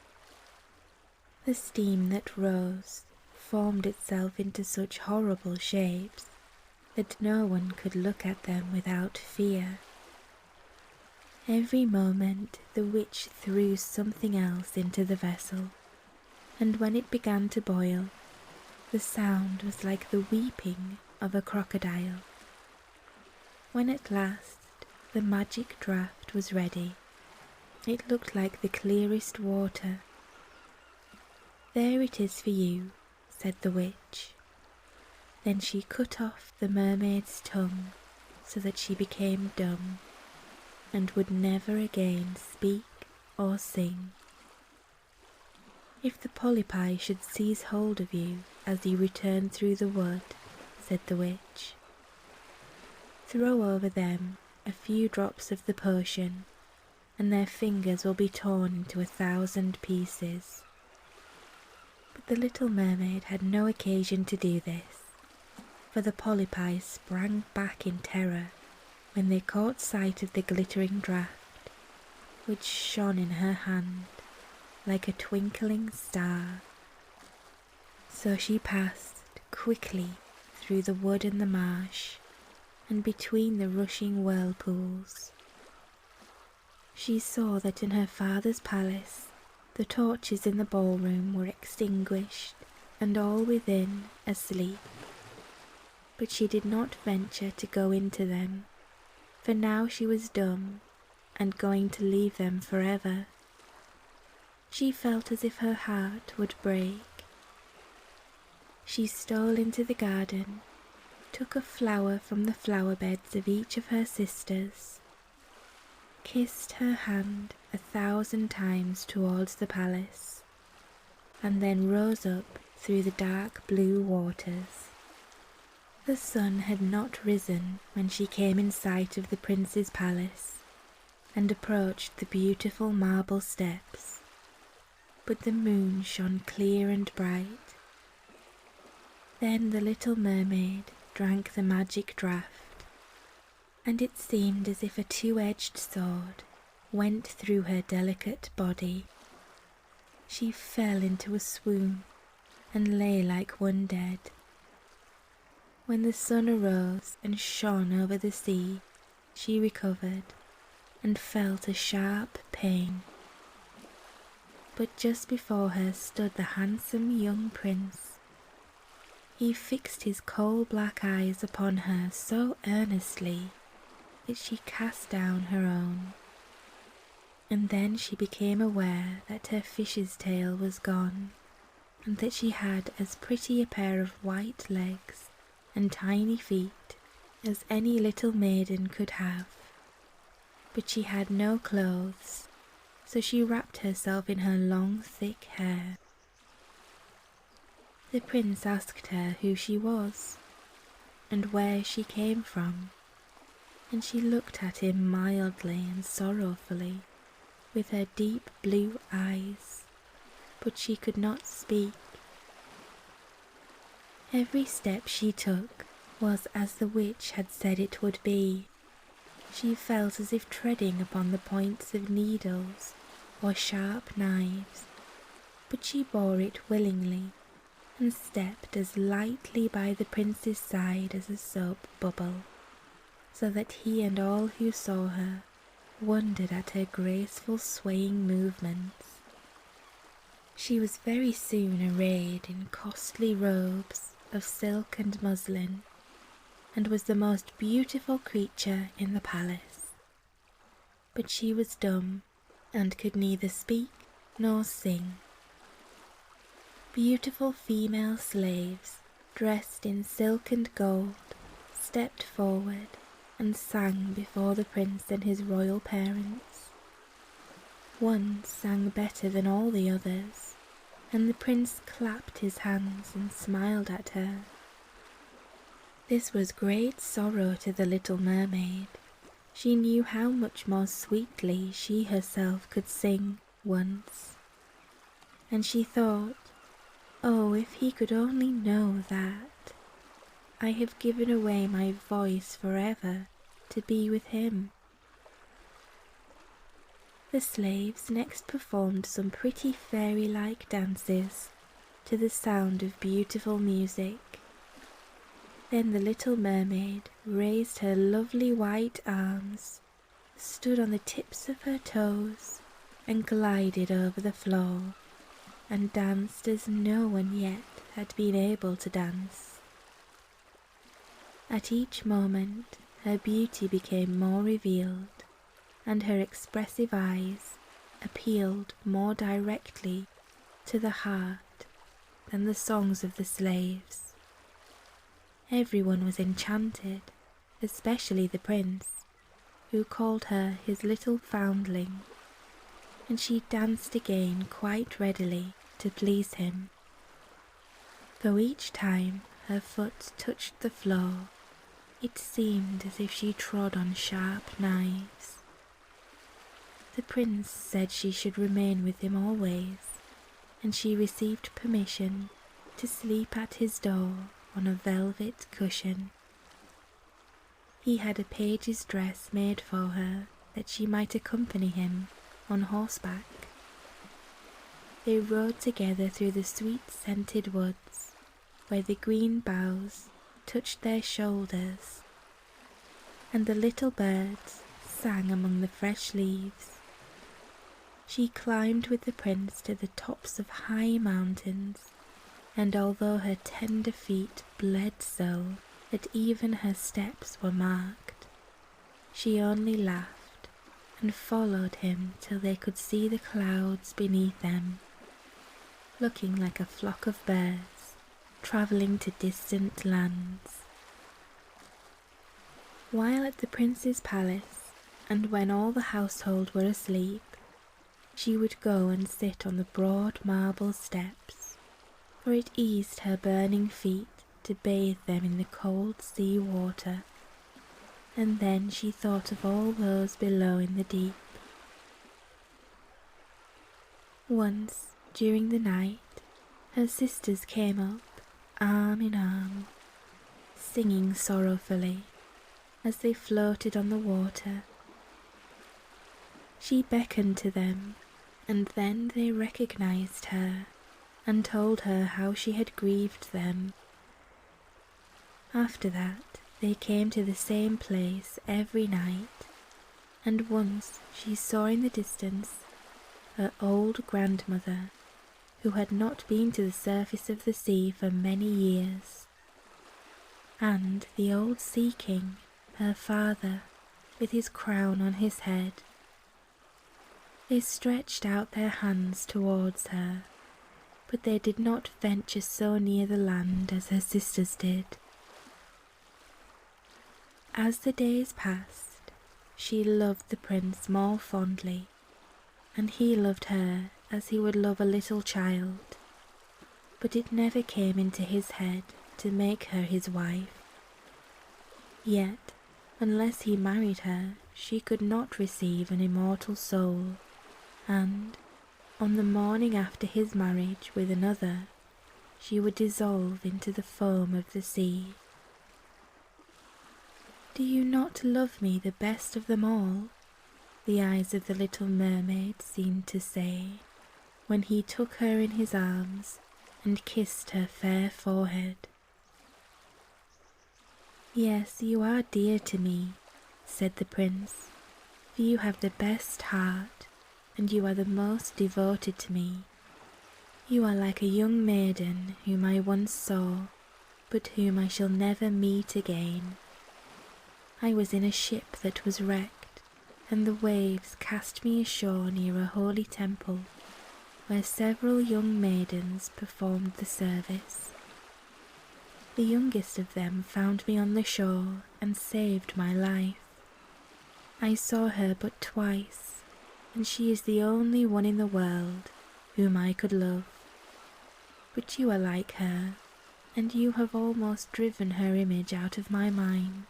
The steam that rose formed itself into such horrible shapes that no one could look at them without fear. Every moment the witch threw something else into the vessel, and when it began to boil, the sound was like the weeping of a crocodile. When at last the magic draught was ready, it looked like the clearest water. "There it is for you," said the witch. Then she cut off the mermaid's tongue so that she became dumb, and would never again speak or sing. "If the polypi should seize hold of you as you return through the wood," said the witch, "throw over them a few drops of the potion, and their fingers will be torn into 1,000 pieces." But the little mermaid had no occasion to do this, for the polypi sprang back in terror when they caught sight of the glittering draught, which shone in her hand like a twinkling star. So she passed quickly through the wood and the marsh, and between the rushing whirlpools. She saw that in her father's palace the torches in the ballroom were extinguished, and all within asleep. But she did not venture to go into them, for now she was dumb and going to leave them forever. She felt as if her heart would break. She stole into the garden, took a flower from the flower beds of each of her sisters, kissed her hand 1,000 times towards the palace, and then rose up through the dark blue waters. The sun had not risen when she came in sight of the prince's palace and approached the beautiful marble steps, but the moon shone clear and bright. Then the little mermaid drank the magic draught, and it seemed as if a two-edged sword went through her delicate body. She fell into a swoon and lay like one dead. When the sun arose and shone over the sea, she recovered and felt a sharp pain. But just before her stood the handsome young prince. He fixed his coal-black eyes upon her so earnestly that she cast down her own, and then she became aware that her fish's tail was gone, and that she had as pretty a pair of white legs and tiny feet as any little maiden could have. But she had no clothes, so she wrapped herself in her long thick hair. The prince asked her who she was, and where she came from, and she looked at him mildly and sorrowfully, with her deep blue eyes, but she could not speak. Every step she took was as the witch had said it would be. She felt as if treading upon the points of needles or sharp knives, but she bore it willingly and stepped as lightly by the prince's side as a soap bubble, so that he and all who saw her wondered at her graceful swaying movements. She was very soon arrayed in costly robes of silk and muslin, and was the most beautiful creature in the palace. But she was dumb, and could neither speak nor sing. Beautiful female slaves, dressed in silk and gold, stepped forward and sang before the prince and his royal parents. One sang better than all the others, and the prince clapped his hands and smiled at her. This was great sorrow to the little mermaid. She knew how much more sweetly she herself could sing once, and she thought, "Oh, if he could only know that! I have given away my voice forever to be with him." The slaves next performed some pretty fairy-like dances to the sound of beautiful music. Then the little mermaid raised her lovely white arms, stood on the tips of her toes, and glided over the floor, and danced as no one yet had been able to dance. At each moment her beauty became more revealed, and her expressive eyes appealed more directly to the heart than the songs of the slaves. Everyone was enchanted, especially the prince, who called her his little foundling, and she danced again quite readily to please him, though each time her foot touched the floor, it seemed as if she trod on sharp knives. The prince said she should remain with him always, and she received permission to sleep at his door on a velvet cushion. He had a page's dress made for her that she might accompany him on horseback. They rode together through the sweet-scented woods, where the green boughs touched their shoulders, and the little birds sang among the fresh leaves. She climbed with the prince to the tops of high mountains, and although her tender feet bled so that even her steps were marked, she only laughed and followed him till they could see the clouds beneath them, looking like a flock of birds travelling to distant lands. While at the prince's palace, and when all the household were asleep, she would go and sit on the broad marble steps, for it eased her burning feet to bathe them in the cold sea water, and then she thought of all those below in the deep. Once, during the night, her sisters came up, arm in arm, singing sorrowfully as they floated on the water. She beckoned to them, and then they recognized her and told her how she had grieved them. After that, they came to the same place every night, and once she saw in the distance her old grandmother, who had not been to the surface of the sea for many years, and the old sea king, her father, with his crown on his head. They stretched out their hands towards her, but they did not venture so near the land as her sisters did. As the days passed, she loved the prince more fondly, and he loved her as he would love a little child, but it never came into his head to make her his wife. Yet, unless he married her, she could not receive an immortal soul, and, on the morning after his marriage with another, she would dissolve into the foam of the sea. "Do you not love me the best of them all?" the eyes of the little mermaid seemed to say, when he took her in his arms and kissed her fair forehead. "Yes, you are dear to me," said the prince, "for you have the best heart, and you are the most devoted to me. You are like a young maiden whom I once saw, but whom I shall never meet again. I was in a ship that was wrecked, and the waves cast me ashore near a holy temple, where several young maidens performed the service. The youngest of them found me on the shore and saved my life. I saw her but twice, and she is the only one in the world whom I could love. But you are like her, and you have almost driven her image out of my mind.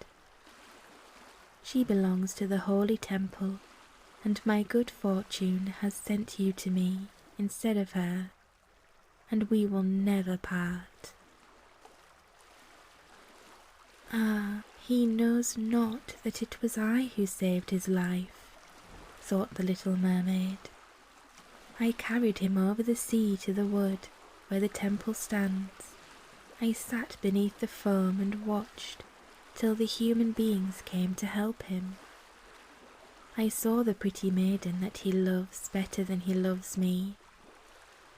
She belongs to the holy temple, and my good fortune has sent you to me instead of her, and we will never part." "Ah, he knows not that it was I who saved his life," thought the little mermaid. "I carried him over the sea to the wood where the temple stands. I sat beneath the foam and watched till the human beings came to help him. I saw the pretty maiden that he loves better than he loves me."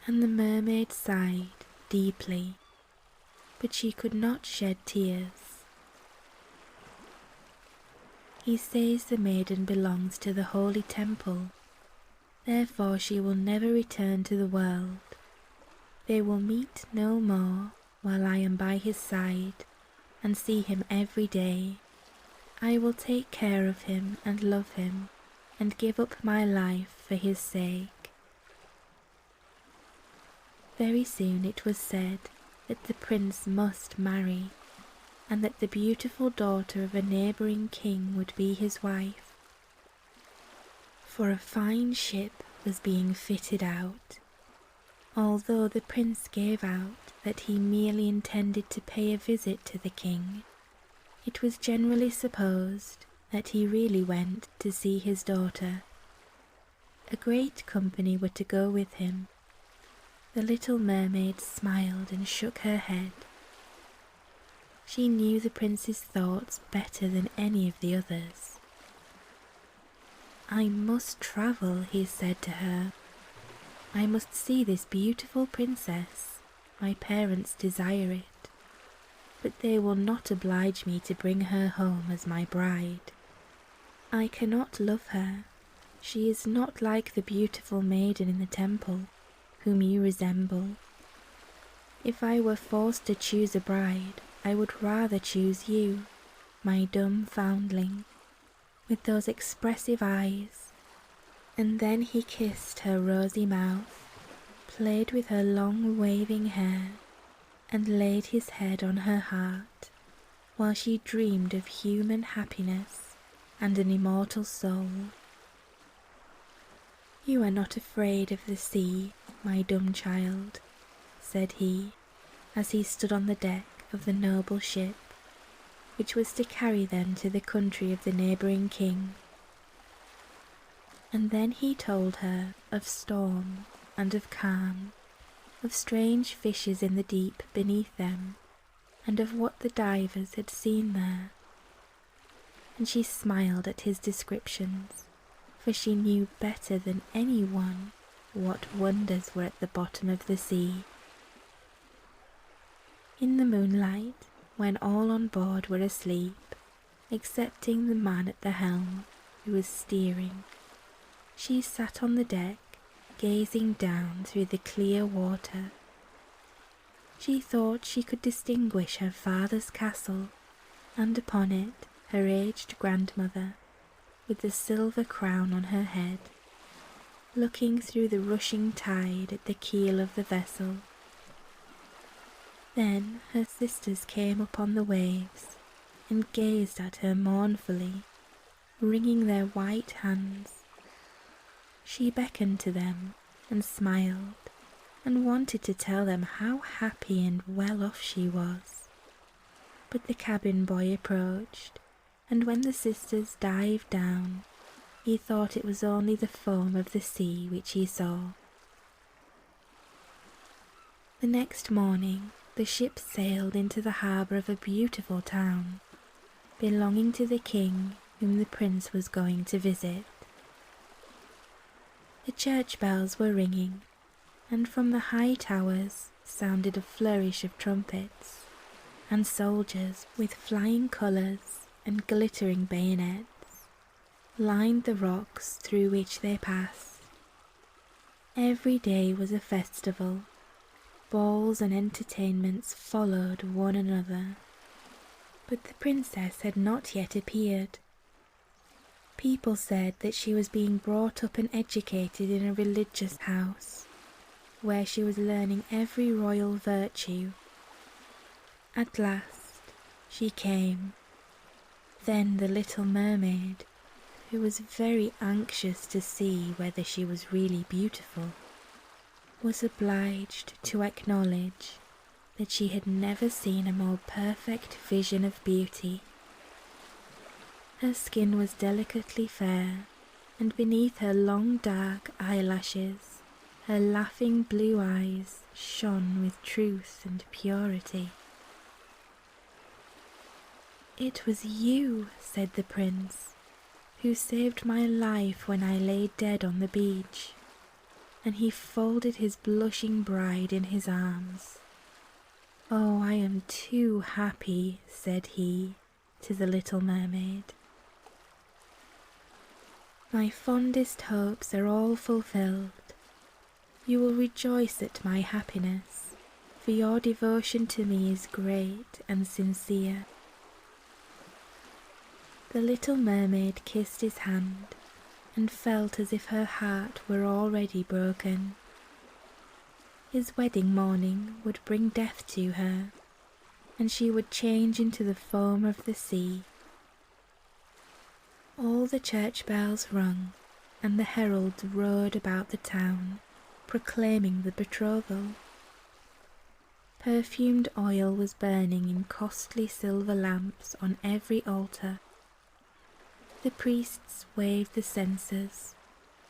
And the mermaid sighed deeply, but she could not shed tears. "He says the maiden belongs to the holy temple, therefore she will never return to the world. They will meet no more while I am by his side and see him every day. I will take care of him and love him and give up my life for his sake." Very soon it was said that the prince must marry, and that the beautiful daughter of a neighbouring king would be his wife. For a fine ship was being fitted out. Although the prince gave out that he merely intended to pay a visit to the king, it was generally supposed that he really went to see his daughter. A great company were to go with him. The little mermaid smiled and shook her head. She knew the prince's thoughts better than any of the others. "I must travel," he said to her. "I must see this beautiful princess, my parents desire it, but they will not oblige me to bring her home as my bride. I cannot love her. She is not like the beautiful maiden in the temple, whom you resemble. If I were forced to choose a bride, I would rather choose you, my dumb foundling, with those expressive eyes." And then he kissed her rosy mouth, played with her long waving hair, and laid his head on her heart, while she dreamed of human happiness and an immortal soul. "You are not afraid of the sea, my dumb child," said he, as he stood on the deck of the noble ship, which was to carry them to the country of the neighbouring king. And then he told her of storm and of calm, of strange fishes in the deep beneath them, and of what the divers had seen there. And she smiled at his descriptions, for she knew better than any one what wonders were at the bottom of the sea. In the moonlight, when all on board were asleep, excepting the man at the helm who was steering, she sat on the deck, gazing down through the clear water. She thought she could distinguish her father's castle, and upon it her aged grandmother, with the silver crown on her head, looking through the rushing tide at the keel of the vessel. Then her sisters came upon the waves and gazed at her mournfully, wringing their white hands. She beckoned to them and smiled, and wanted to tell them how happy and well off she was. But the cabin boy approached, and when the sisters dived down, he thought it was only the foam of the sea which he saw. The next morning the ship sailed into the harbour of a beautiful town, belonging to the king whom the prince was going to visit. The church bells were ringing, and from the high towers sounded a flourish of trumpets, and soldiers with flying colours and glittering bayonets lined the rocks through which they passed. Every day was a festival. Balls and entertainments followed one another, but the princess had not yet appeared. People said that she was being brought up and educated in a religious house, where she was learning every royal virtue. At last she came. Then the little mermaid, who was very anxious to see whether she was really beautiful, was obliged to acknowledge that she had never seen a more perfect vision of beauty. Her skin was delicately fair, and beneath her long dark eyelashes, her laughing blue eyes shone with truth and purity. "It was you," said the prince, "who saved my life when I lay dead on the beach," and he folded his blushing bride in his arms. "Oh, I am too happy," said he to the little mermaid. "My fondest hopes are all fulfilled. You will rejoice at my happiness, for your devotion to me is great and sincere." The little mermaid kissed his hand, and felt as if her heart were already broken. His wedding morning would bring death to her, and she would change into the foam of the sea. All the church bells rung, and the heralds rode about the town, proclaiming the betrothal. Perfumed oil was burning in costly silver lamps on every altar. The priests waved the censers,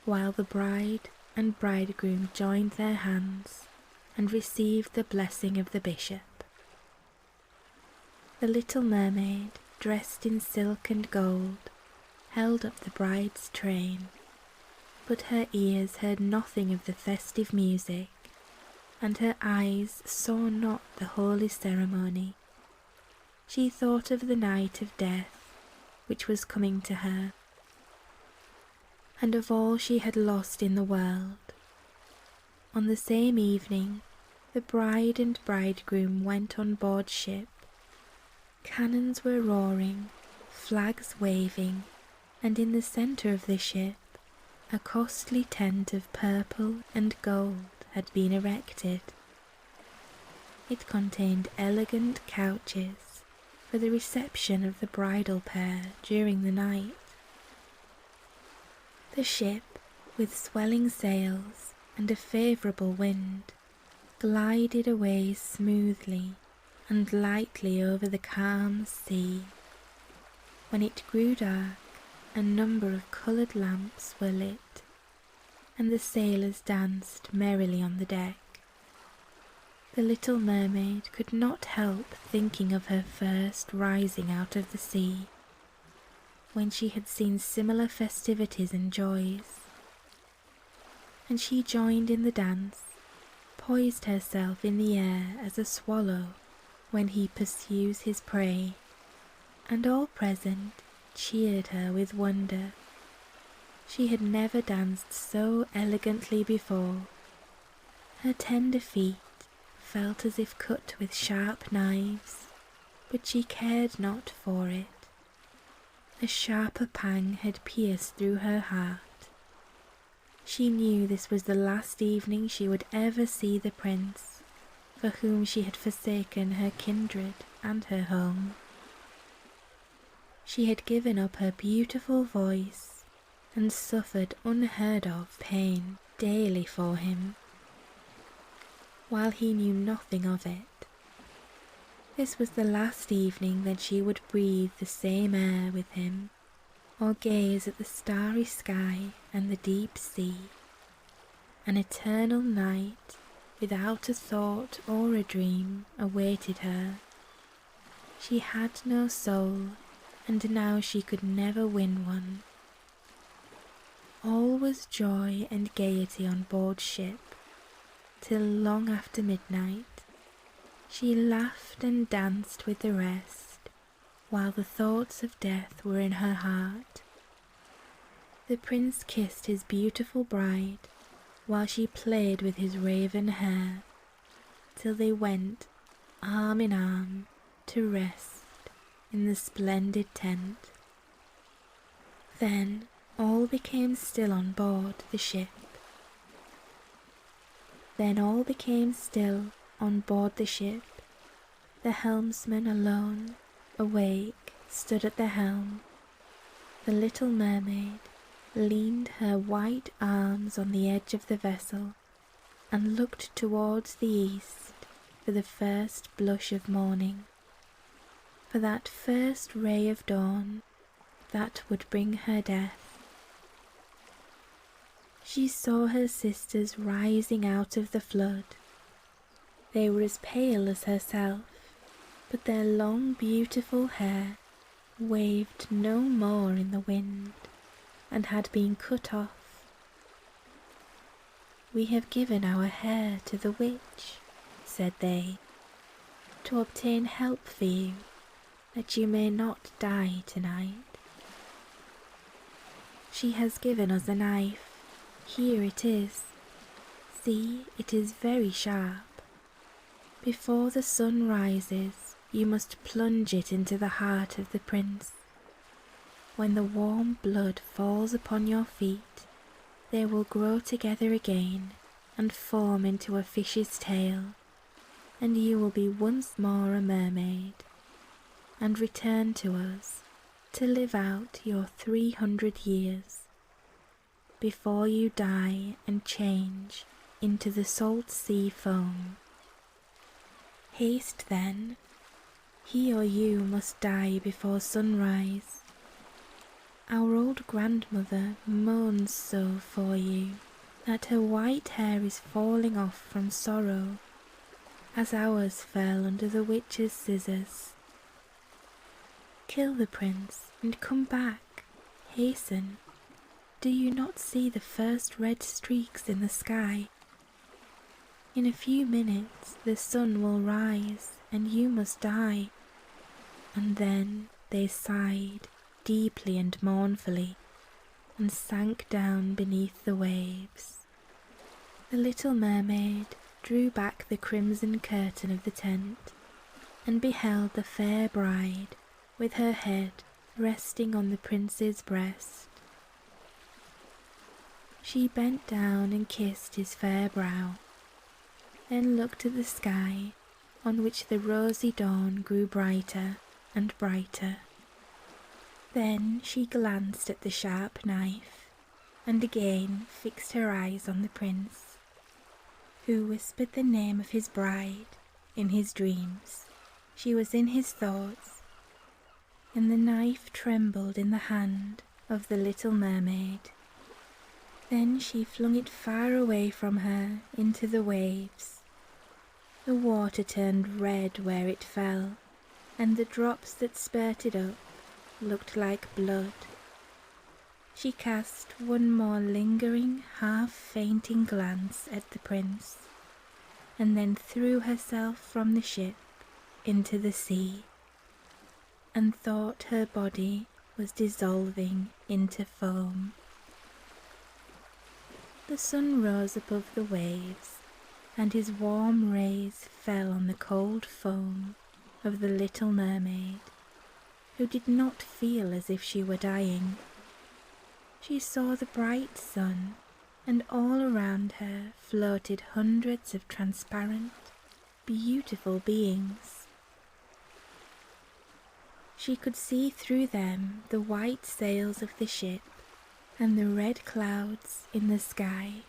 while the bride and bridegroom joined their hands and received the blessing of the bishop. The little mermaid, dressed in silk and gold, held up the bride's train, but her ears heard nothing of the festive music, and her eyes saw not the holy ceremony. She thought of the night of death which was coming to her, and of all she had lost in the world. On the same evening, the bride and bridegroom went on board ship. Cannons were roaring, flags waving, and in the centre of the ship a costly tent of purple and gold had been erected. It contained elegant couches for the reception of the bridal pair during the night. The ship, with swelling sails and a favourable wind, glided away smoothly and lightly over the calm sea. When it grew dark, a number of coloured lamps were lit, and the sailors danced merrily on the deck. The little mermaid could not help thinking of her first rising out of the sea, when she had seen similar festivities and joys, and she joined in the dance, poised herself in the air as a swallow when he pursues his prey, and all present cheered her with wonder. She had never danced so elegantly before. Her tender feet felt as if cut with sharp knives, but she cared not for it. A sharper pang had pierced through her heart. She knew this was the last evening she would ever see the prince, for whom she had forsaken her kindred and her home. She had given up her beautiful voice and suffered unheard of pain daily for him, while he knew nothing of it. This was the last evening that she would breathe the same air with him, or gaze at the starry sky and the deep sea. An eternal night, without a thought or a dream, awaited her. She had no soul, and now she could never win one. All was joy and gaiety on board ship, till long after midnight. She laughed and danced with the rest, while the thoughts of death were in her heart. The prince kissed his beautiful bride, while she played with his raven hair, till they went arm in arm to rest in the splendid tent. Then all became still on board the ship. The helmsman alone, awake, stood at the helm. The little mermaid leaned her white arms on the edge of the vessel and looked towards the east for the first blush of morning, for that first ray of dawn that would bring her death. She saw her sisters rising out of the flood. They were as pale as herself, but their long beautiful hair waved no more in the wind, and had been cut off. "We have given our hair to the witch," said they, "to obtain help for you, that you may not die tonight. She has given us a knife. Here it is. See, it is very sharp. Before the sun rises, you must plunge it into the heart of the prince. When the warm blood falls upon your feet, they will grow together again and form into a fish's tail, and you will be once more a mermaid, and return to us to live out your 300 years, before you die and change into the salt sea foam. Haste then, he or you must die before sunrise. Our old grandmother moans so for you, that her white hair is falling off from sorrow, as ours fell under the witch's scissors. Kill the prince and come back. Hasten. Do you not see the first red streaks in the sky? In a few minutes the sun will rise and you must die." And then they sighed deeply and mournfully and sank down beneath the waves. The little mermaid drew back the crimson curtain of the tent and beheld the fair bride with her head resting on the prince's breast. She bent down and kissed his fair brow, then looked at the sky on which the rosy dawn grew brighter and brighter. Then she glanced at the sharp knife and again fixed her eyes on the prince, who whispered the name of his bride in his dreams. She was in his thoughts, and the knife trembled in the hand of the little mermaid. Then she flung it far away from her into the waves. The water turned red where it fell, and the drops that spurted up looked like blood. She cast one more lingering, half-fainting glance at the prince, and then threw herself from the ship into the sea, and thought her body was dissolving into foam. The sun rose above the waves, and his warm rays fell on the cold foam of the little mermaid, who did not feel as if she were dying. She saw the bright sun, and all around her floated hundreds of transparent, beautiful beings. She could see through them the white sails of the ship and the red clouds in the sky.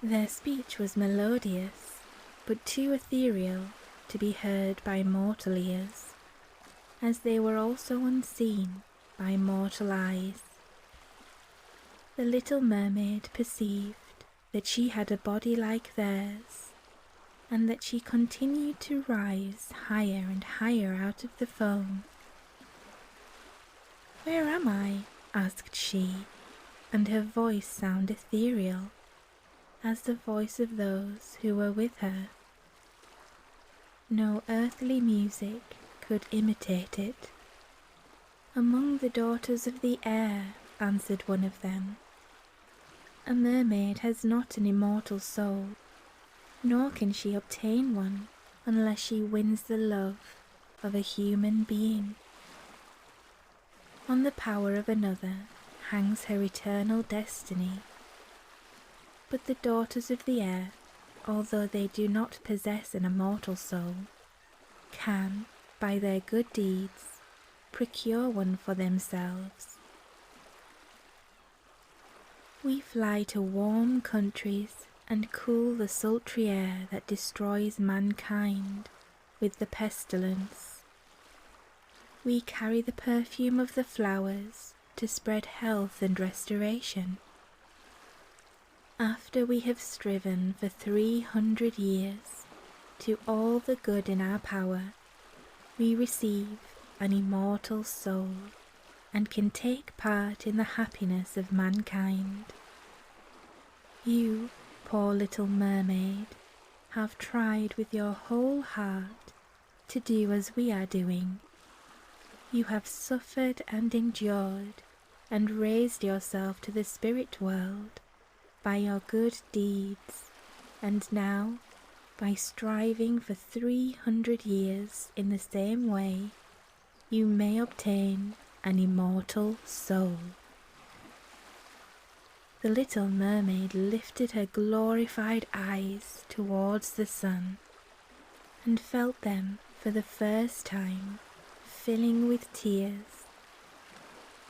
Their speech was melodious, but too ethereal to be heard by mortal ears, as they were also unseen by mortal eyes. The little mermaid perceived that she had a body like theirs, and that she continued to rise higher and higher out of the foam. "Where am I?" asked she, and her voice sounded ethereal, as the voice of those who were with her. No earthly music could imitate it. "Among the daughters of the air," answered one of them. "A mermaid has not an immortal soul, nor can she obtain one unless she wins the love of a human being. On the power of another hangs her eternal destiny. But the daughters of the air, although they do not possess an immortal soul, can, by their good deeds, procure one for themselves. We fly to warm countries and cool the sultry air that destroys mankind with the pestilence. We carry the perfume of the flowers to spread health and restoration. After we have striven for 300 years to all the good in our power, we receive an immortal soul and can take part in the happiness of mankind. You, poor little mermaid, have tried with your whole heart to do as we are doing. You have suffered and endured and raised yourself to the spirit world by your good deeds, and now, by striving for 300 years in the same way, you may obtain an immortal soul." The little mermaid lifted her glorified eyes towards the sun, and felt them for the first time filling with tears.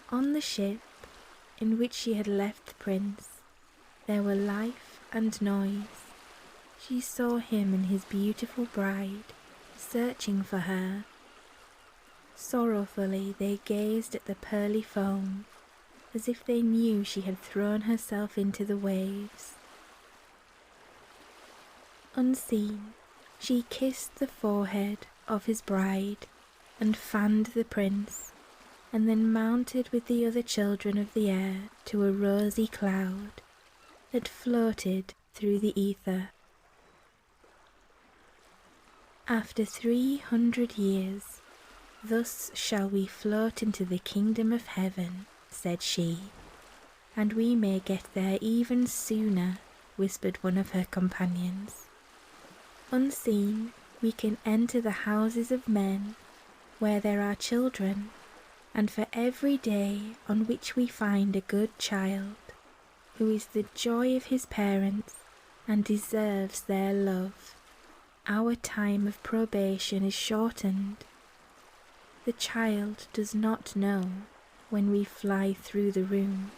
On the ship in which she had left the prince, there were life and noise. She saw him and his beautiful bride searching for her. Sorrowfully they gazed at the pearly foam, as if they knew she had thrown herself into the waves. Unseen, she kissed the forehead of his bride and fanned the prince, and then mounted with the other children of the air to a rosy cloud that floated through the ether. After 300 years, thus shall we float into the kingdom of heaven, said she. And we may get there even sooner, whispered one of her companions. Unseen, we can enter the houses of men, where there are children, and for every day on which we find a good child, who is the joy of his parents and deserves their love, our time of probation is shortened. The child does not know, when we fly through the room,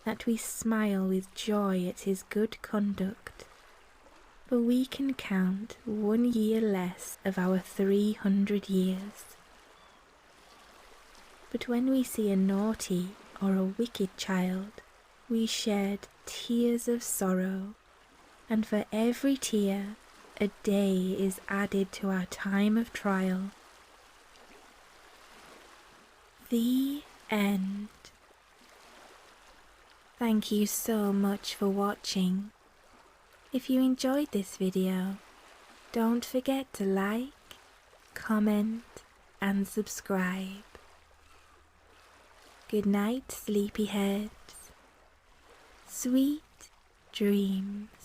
that we smile with joy at his good conduct, for we can count 1 year less of our 300 years. But when we see a naughty or a wicked child, we shed tears of sorrow, and for every tear a day is added to our time of trial. The end. Thank you so much for watching. If you enjoyed this video, don't forget to like, comment and subscribe. Good night, sleepyheads. Sweet dreams.